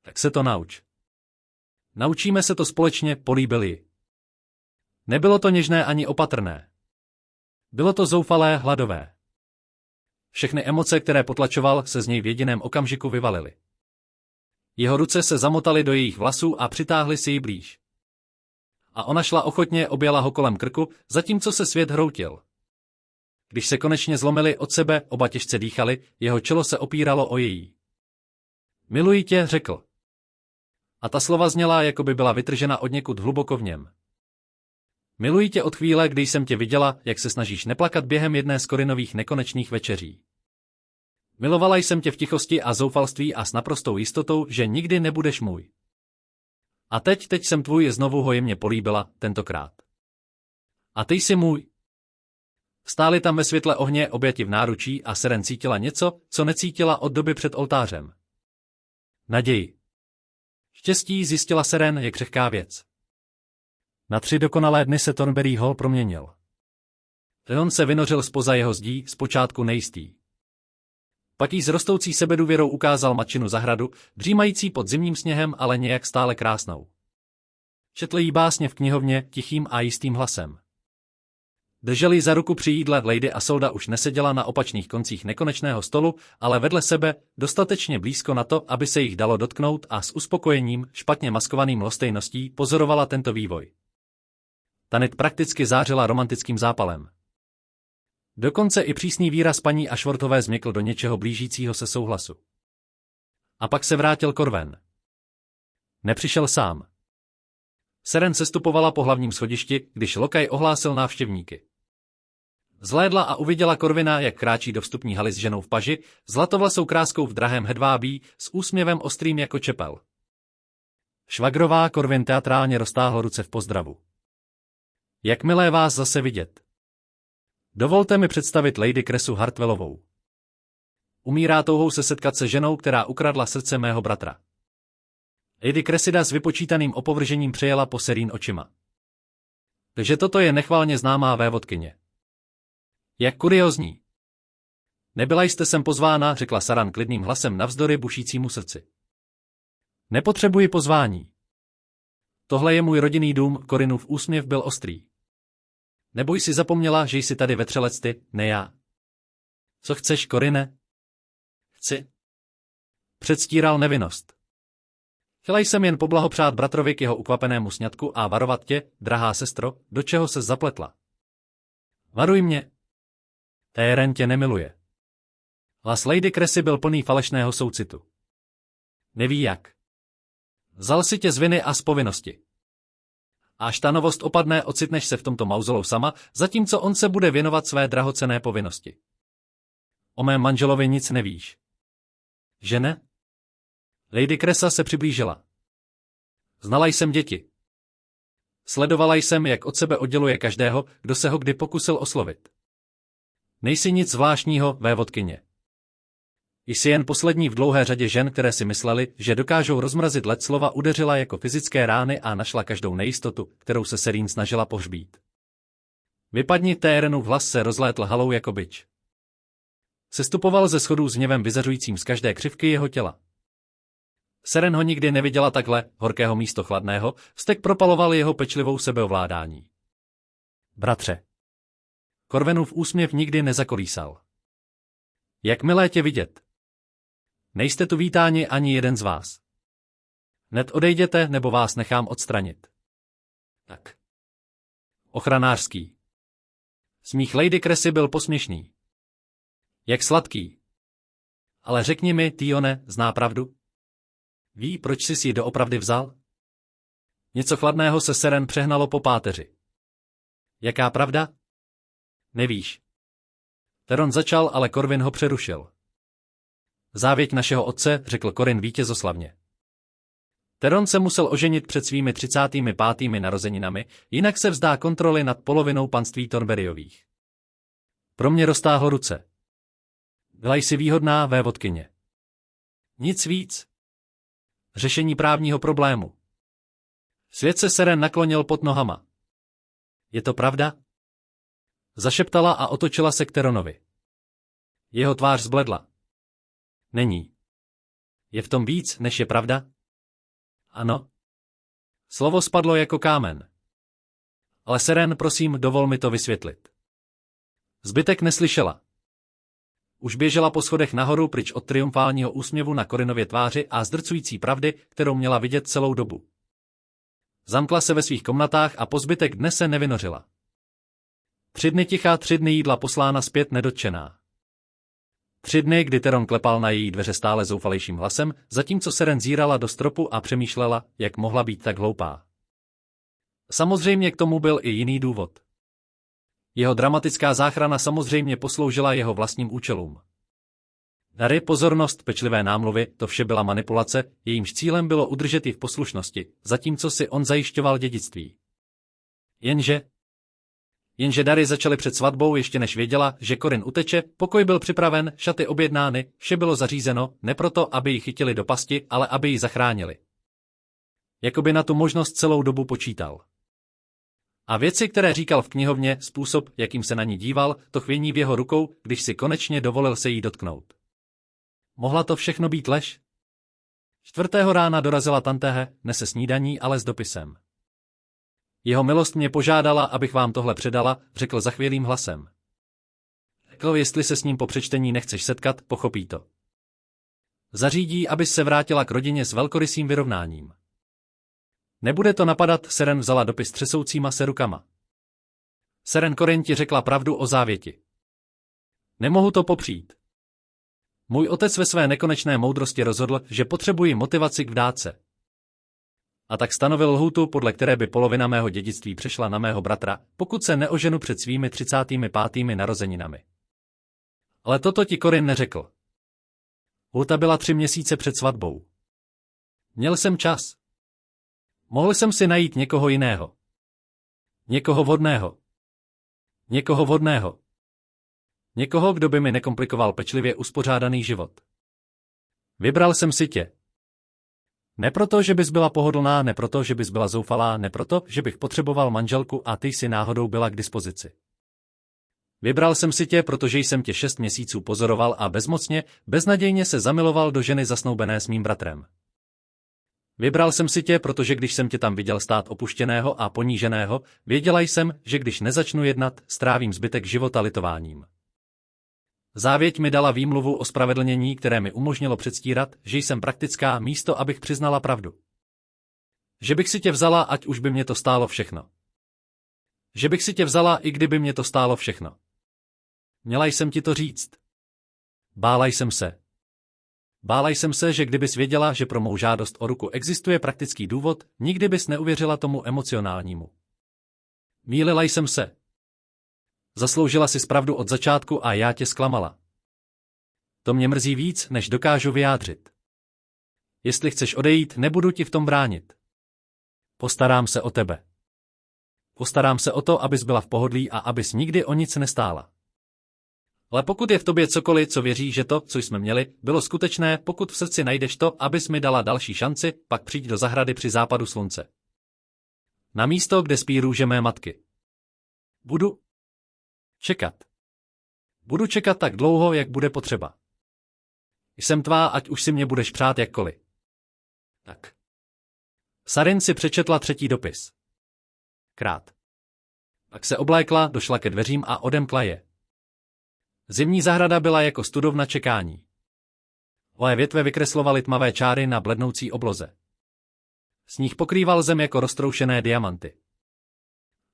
Speaker 1: Tak se to nauč. Naučíme se to společně, políbil ji. Nebylo to něžné ani opatrné. Bylo to zoufalé, hladové. Všechny emoce, které potlačoval, se z něj v jediném okamžiku vyvalily. Jeho ruce se zamotaly do jejich vlasů a přitáhly si ji blíž. A ona šla ochotně, objala ho kolem krku, zatímco se svět hroutil. Když se konečně zlomili od sebe, oba těžce dýchali, jeho čelo se opíralo o její. Miluji tě, řekl. A ta slova zněla, jako by byla vytržena odněkud hluboko v něm. Miluji tě od chvíle, kdy jsem tě viděla, jak se snažíš neplakat během jedné z Corinových nekonečných večeří. Milovala jsem tě v tichosti a zoufalství a s naprostou jistotou, že nikdy nebudeš můj. A teď jsem tvůj, znovu ho jemně políbila, tentokrát. A ty jsi můj. Stáli tam ve světle ohně, objati v náručí a Seren cítila něco, co necítila od doby před oltářem. Naději. Štěstí, zjistila Seren, je křehká věc. Na 3 dokonalé dny se Thornberry Hall proměnil. Leon se vynořil zpoza jeho zdí, zpočátku nejistý. Pak jí s rostoucí sebedůvěrou ukázal matčinu zahradu, dřímající pod zimním sněhem, ale nějak stále krásnou. Četl jí básně v knihovně, tichým a jistým hlasem. Drželi za ruku při jídle, Lady Isolda už neseděla na opačných koncích nekonečného stolu, ale vedle sebe, dostatečně blízko na to, aby se jich dalo dotknout a s uspokojením, špatně maskovaným lhostejností pozorovala tento vývoj. Tanit prakticky zářila romantickým zápalem. Dokonce i přísný výraz paní Ashworthové změkl do něčeho blížícího se souhlasu. A pak se vrátil Corwen. Nepřišel sám. Seren sestupovala po hlavním schodišti, když lokaj ohlásil návštěvníky. Zhlédla a uviděla Corwina, jak kráčí do vstupní haly s ženou v paži, zlatovlasou kráskou v drahém hedvábí, s úsměvem ostrým jako čepel. Švagrová, Corwin teatrálně roztáhl ruce v pozdravu. Jak milé vás zase vidět. Dovolte mi představit Lady Cresu Hartwellovou. Umírá touhou se setkat se ženou, která ukradla srdce mého bratra. Lady Cressida s vypočítaným opovržením přejela po Serene očima. Takže toto je nechvalně známá vévodkyně. Jak kuriózní. Nebyla jste sem pozvána, řekla Saran klidným hlasem navzdory bušícímu srdci. Nepotřebuji pozvání. Tohle je můj rodinný dům, Corinův úsměv byl ostrý. Nebo jsi zapomněla, že jsi tady vetřelecty, ne já. Co chceš, Corine? Chci. Předstíral nevinnost. Chtěla jsem jen poblahopřát bratrovi k jeho ukvapenému sňatku a varovat tě, drahá sestro, do čeho se zapletla. Varuj mě. Téren tě nemiluje. Hlas Lady Cressy byl plný falešného soucitu. Neví jak. Vzal si tě z viny a z povinnosti. Až ta novost opadne, ocitneš se v tomto mauzolou sama, zatímco on se bude věnovat své drahocenné povinnosti. O mém manželovi nic nevíš. Že ne? Lady Cressa se přiblížila. Znala jsem děti. Sledovala jsem, jak od sebe odděluje každého, kdo se ho kdy pokusil oslovit. Nejsi nic zvláštního, vévodkyně. Jsi jen poslední v dlouhé řadě žen, které si mysleli, že dokážou rozmrazit led, slova udeřila jako fyzické rány a našla každou nejistotu, kterou se Serene snažila pohřbít. Vypadni, Térenův hlas se rozlétl halou jako bič. Sestupoval ze schodů s hněvem vyzařujícím z každé křivky jeho těla. Seren ho nikdy neviděla takhle, horkého místo chladného, vztek propaloval jeho pečlivou sebeovládání. Bratře. Corwinův úsměv nikdy nezakolísal. Jak milé tě vidět. Nejste tu vítáni ani jeden z vás. Hned odejděte, nebo vás nechám odstranit. Tak. Ochranářský. Smích Lady Cressy byl posměšný. Jak sladký. Ale řekni mi, Tyone, zná pravdu? Ví, proč jsi ji doopravdy vzal? Něco chladného se Seren přehnalo po páteři. Jaká pravda? Nevíš. Theron začal, ale Corwin ho přerušil. Závěť našeho otce, řekl Corin vítězoslavně. Theron se musel oženit před svými 35. narozeninami, jinak se vzdá kontroly nad polovinou panství Thornburyových. Pro mě roztáhl ruce. Byla jsi výhodná vévodkyně. Nic víc. Řešení právního problému. Svět se Seren naklonil pod nohama. Je to pravda? Zašeptala a otočila se k Theronovi. Jeho tvář zbledla. Není. Je v tom víc, než je pravda? Ano. Slovo spadlo jako kámen. Ale Seren, prosím, dovol mi to vysvětlit. Zbytek neslyšela. Už běžela po schodech nahoru pryč od triumfálního úsměvu na Corinově tváři a zdrcující pravdy, kterou měla vidět celou dobu. Zamkla se ve svých komnatách a po zbytek dne se nevynořila. 3 dny ticha, 3 dny jídla poslána zpět nedotčená. 3 dny, kdy Theron klepal na její dveře stále zoufalejším hlasem, zatímco Seren zírala do stropu a přemýšlela, jak mohla být tak hloupá. Samozřejmě k tomu byl i jiný důvod. Jeho dramatická záchrana samozřejmě posloužila jeho vlastním účelům. Dary, pozornost, pečlivé námluvy, to vše byla manipulace, jejímž cílem bylo udržet ji v poslušnosti, zatímco si on zajišťoval dědictví. Jenže dary začaly před svatbou, ještě než věděla, že Corin uteče, pokoj byl připraven, šaty objednány, vše bylo zařízeno, ne proto, aby ji chytili do pasti, ale aby ji zachránili. Jakoby na tu možnost celou dobu počítal. A věci, které říkal v knihovně, způsob, jakým se na ní díval, to chvění v jeho rukou, když si konečně dovolil se jí dotknout. Mohla to všechno být lež? 4. rána dorazila Tantehe, nese snídaní, ale s dopisem. Jeho milost mě požádala, abych vám tohle předala, řekl zachvělým hlasem. Řekl, jestli se s ním po přečtení nechceš setkat, pochopí to. Zařídí, abys se vrátila k rodině s velkorysým vyrovnáním. Nebude to napadat, Seren vzala dopis třesoucíma se rukama. Seren Corin ti řekla pravdu o závěti. Nemohu to popřít. Můj otec ve své nekonečné moudrosti rozhodl, že potřebuji motivaci k vdát. A tak stanovil lhůtu, podle které by polovina mého dědictví přešla na mého bratra, pokud se neoženu před svými 35. narozeninami. Ale toto ti Corin neřekl. Lhůta byla 3 měsíce před svatbou. Měl jsem čas. Mohl jsem si najít někoho jiného. Někoho vhodného. Někoho vhodného. Někoho, kdo by mi nekomplikoval pečlivě uspořádaný život. Vybral jsem si tě. Ne proto, že bys byla pohodlná, ne proto, že bys byla zoufalá, ne proto, že bych potřeboval manželku a ty jsi náhodou byla k dispozici. Vybral jsem si tě, protože jsem tě 6 měsíců pozoroval a bezmocně, beznadějně se zamiloval do ženy zasnoubené s mým bratrem. Vybral jsem si tě, protože když jsem tě tam viděl stát opuštěného a poníženého, věděla jsem, že když nezačnu jednat, strávím zbytek života litováním. Závěť mi dala výmluvu o spravedlnění, které mi umožnilo předstírat, že jsem praktická, místo abych přiznala pravdu. Že bych si tě vzala, ať už by mě to stálo všechno. Že bych si tě vzala, i kdyby mě to stálo všechno. Měla jsem ti to říct. Bála jsem se. Bála jsem se, že kdybys věděla, že pro mou žádost o ruku existuje praktický důvod, nikdy bys neuvěřila tomu emocionálnímu. Mýlila jsem se. Zasloužila si pravdu od začátku a já tě zklamala. To mě mrzí víc, než dokážu vyjádřit. Jestli chceš odejít, nebudu ti v tom bránit. Postarám se o tebe. Postarám se o to, abys byla v pohodlí a abys nikdy o nic nestála. Ale pokud je v tobě cokoliv, co věří, že to, co jsme měli, bylo skutečné, pokud v srdci najdeš to, abys mi dala další šanci, pak přijď do zahrady při západu slunce. Na místo, kde spí růže mé matky. Budu čekat. Budu čekat tak dlouho, jak bude potřeba. Jsem tvá, ať už si mě budeš přát jakkoliv. Tak. Sarin si přečetla 3. dopis. Krát. Pak se oblékla, došla ke dveřím a odemkla je. Zimní zahrada byla jako studovna čekání. Holé větve vykreslovaly tmavé čáry na blednoucí obloze. Sníh pokrýval zem jako roztroušené diamanty.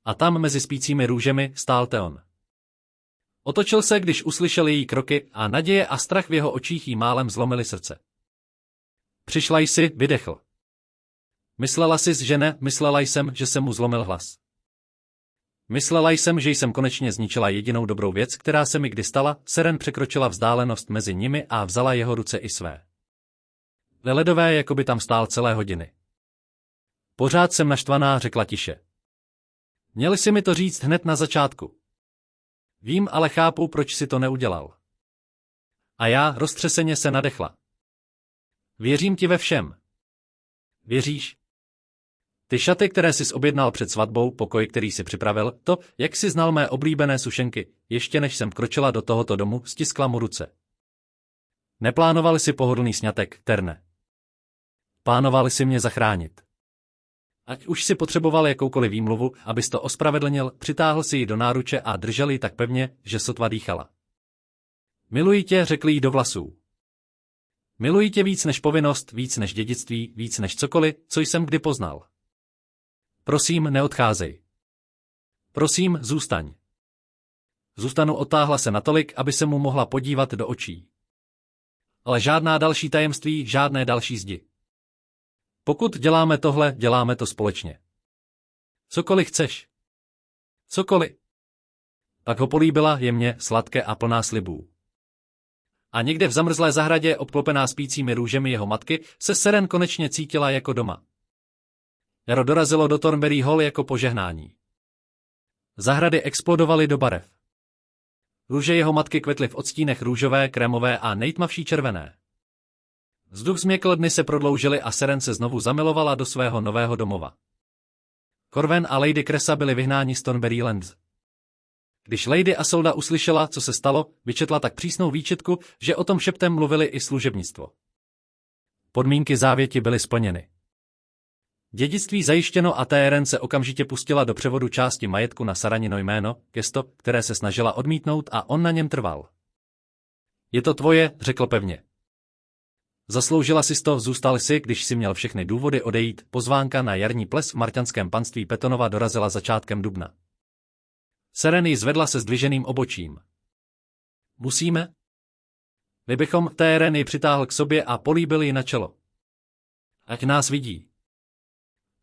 Speaker 1: A tam mezi spícími růžemi stál Theon. Otočil se, když uslyšel její kroky a naděje a strach v jeho očích jí málem zlomily srdce. Přišla jsi, vydechl. Myslela jsi, že ne, myslela jsem, že jsem mu zlomil hlas. Myslela jsem, že jsem konečně zničila jedinou dobrou věc, která se mi kdy stala. Seren překročila vzdálenost mezi nimi a vzala jeho ruce i své. Ledové, jako by tam stál celé hodiny. Pořád jsem naštvaná, řekla tiše. Měli si mi to říct hned na začátku. Vím, ale chápu, proč si to neudělal. A já roztřeseně se nadechla. Věřím ti ve všem. Věříš? Ty šaty, které jsi objednal před svatbou, pokoj, který jsi připravil, to, jak jsi znal mé oblíbené sušenky, ještě než jsem vkročila do tohoto domu, stiskla mu ruce. Neplánovali si pohodlný sňatek, Terne. Plánovali si mě zachránit. Ať už si potřeboval jakoukoliv výmluvu, abys to ospravedlnil, přitáhl si ji do náruče a držel ji tak pevně, že sotva dýchala. Miluji tě, řekl jí do vlasů. Miluji tě víc než povinnost, víc než dědictví, víc než cokoliv, co jsem kdy poznal. Prosím, neodcházej. Prosím, zůstaň. Zůstanu, otáhla se natolik, aby se mu mohla podívat do očí. Ale žádná další tajemství, žádné další zdi. Pokud děláme tohle, děláme to společně. Cokoliv chceš. Cokoliv. Pak ho políbila jemně, sladké a plná slibů. A někde v zamrzlé zahradě, obklopená spícími růžemi jeho matky, se Seren konečně cítila jako doma. Jaro dorazilo do Thornbury Hall jako požehnání. Zahrady explodovaly do barev. Růže jeho matky kvetly v odstínech růžové, krémové a nejtmavší červené. Vzduch změkl, dny se prodloužily a Seren se znovu zamilovala do svého nového domova. Corwin a Lady Cressa byli vyhnáni z Thornbury Lands. Když Lady Isolda uslyšela, co se stalo, vyčetla tak přísnou výčitku, že o tom šeptem mluvili i služebnictvo. Podmínky závěti byly splněny. Dědictví zajištěno a Théren se okamžitě pustila do převodu části majetku na Saranino jméno, gesto, které se snažila odmítnout a on na něm trval. Je to tvoje, řekl pevně. Zasloužila si to, zůstal si, když si měl všechny důvody odejít. Pozvánka na jarní ples v marťanském panství Petonova dorazila začátkem dubna. Seren ji zvedla se zdviženým obočím. Musíme? My bychom, Théren ji přitáhl k sobě a políbil ji na čelo. Ať nás vidí.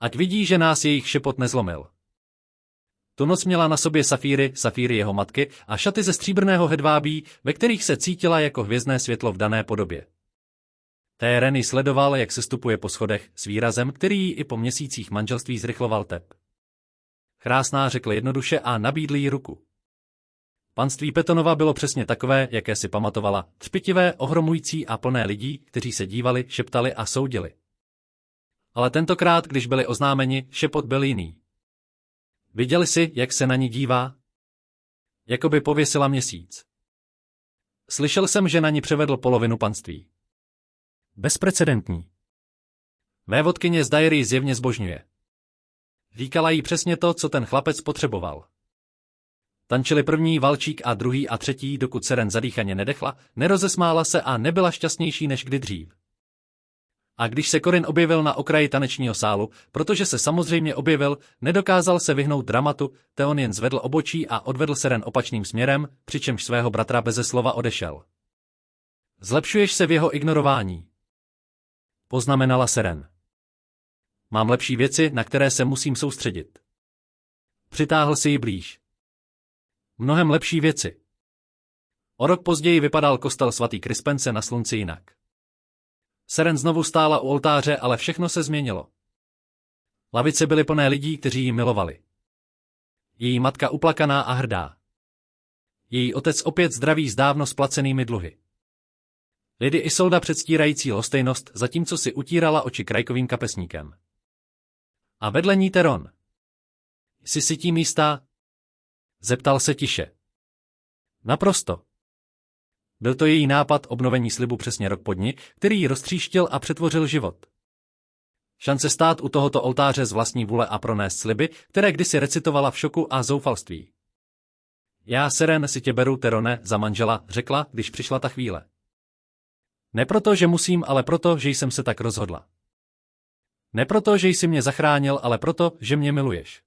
Speaker 1: Ať vidí, že nás jejich šepot nezlomil. Tu noc měla na sobě safíry jeho matky a šaty ze stříbrného hedvábí, ve kterých se cítila jako hvězdné světlo v dané podobě. Théren ji sledoval, jak se stupuje po schodech, s výrazem, který jí i po měsících manželství zrychloval tep. Krásná, řekl jednoduše a nabídl jí ruku. Panství Petonova bylo přesně takové, jaké si pamatovala, třpitivé, ohromující a plné lidí, kteří se dívali, šeptali a soudili. Ale tentokrát, když byli oznámeni, šepot byl jiný. Viděli si, jak se na ní dívá? Jakoby pověsila měsíc. Slyšel jsem, že na ní převedl polovinu panství. Bezprecedentní. Vévodkyně z Dairy zjevně zbožňuje. Říkala jí přesně to, co ten chlapec potřeboval. Tančili první valčík a druhý a třetí, dokud Seren zadýchaně nedechla, nerozesmála se a nebyla šťastnější než kdy dřív. A když se Corin objevil na okraji tanečního sálu, protože se samozřejmě objevil, nedokázal se vyhnout dramatu, Theon jen zvedl obočí a odvedl Seren opačným směrem, přičemž svého bratra beze slova odešel. Zlepšuješ se v jeho ignorování, poznamenala Seren. Mám lepší věci, na které se musím soustředit. Přitáhl si ji blíž. Mnohem lepší věci. O rok později vypadal kostel svatý Crispence na slunci jinak. Seren znovu stála u oltáře, ale všechno se změnilo. Lavice byly plné lidí, kteří ji milovali. Její matka uplakaná a hrdá. Její otec opět zdravý s dávno splacenými dluhy. Lady Isolda předstírající lhostejnost, zatímco si utírala oči krajkovým kapesníkem. A vedle ní Theron. Jsi si tím jistá? Zeptal se tiše. Naprosto. Byl to její nápad obnovení slibu přesně rok po dni, který ji roztříštil a přetvořil život. Šance stát u tohoto oltáře z vlastní vůle a pronést sliby, které kdysi recitovala v šoku a zoufalství. Já, Seren, si tě beru, Terone, za manžela, řekla, když přišla ta chvíle. Ne proto, že musím, ale proto, že jsem se tak rozhodla. Ne proto, že jsi mě zachránil, ale proto, že mě miluješ.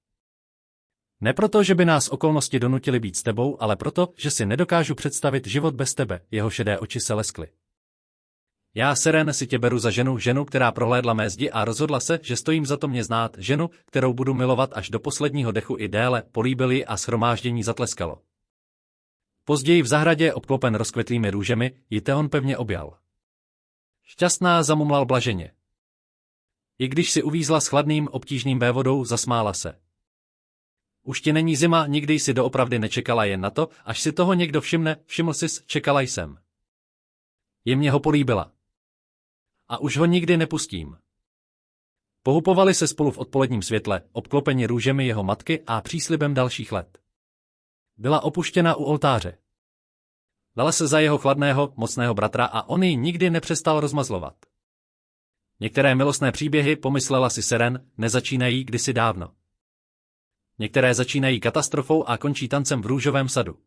Speaker 1: Ne proto, že by nás okolnosti donutily být s tebou, ale proto, že si nedokážu představit život bez tebe, jeho šedé oči se leskly. Já, Seren, si tě beru za ženu, která prohlédla mé zdi a rozhodla se, že stojím za to mě znát, ženu, kterou budu milovat až do posledního dechu i déle, políbil ji a shromáždění zatleskalo. Později v zahradě, obklopen rozkvetlými růžemi, ji Theon pevně objal. Šťastná, zamumlal blaženě. I když si uvízla s chladným, obtížným vévodou, zasmála se. Už ti není zima, nikdy jsi doopravdy nečekala jen na to, až si toho někdo všimne, všiml sis, čekala jsem. Jemně ho políbila. A už ho nikdy nepustím. Pohupovali se spolu v odpoledním světle, obklopeni růžemi jeho matky a příslibem dalších let. Byla opuštěna u oltáře. Dala se za jeho chladného, mocného bratra a on ji nikdy nepřestal rozmazlovat. Některé milostné příběhy, pomyslela si Seren, nezačínají kdysi dávno. Některé začínají katastrofou a končí tancem v růžovém sadu.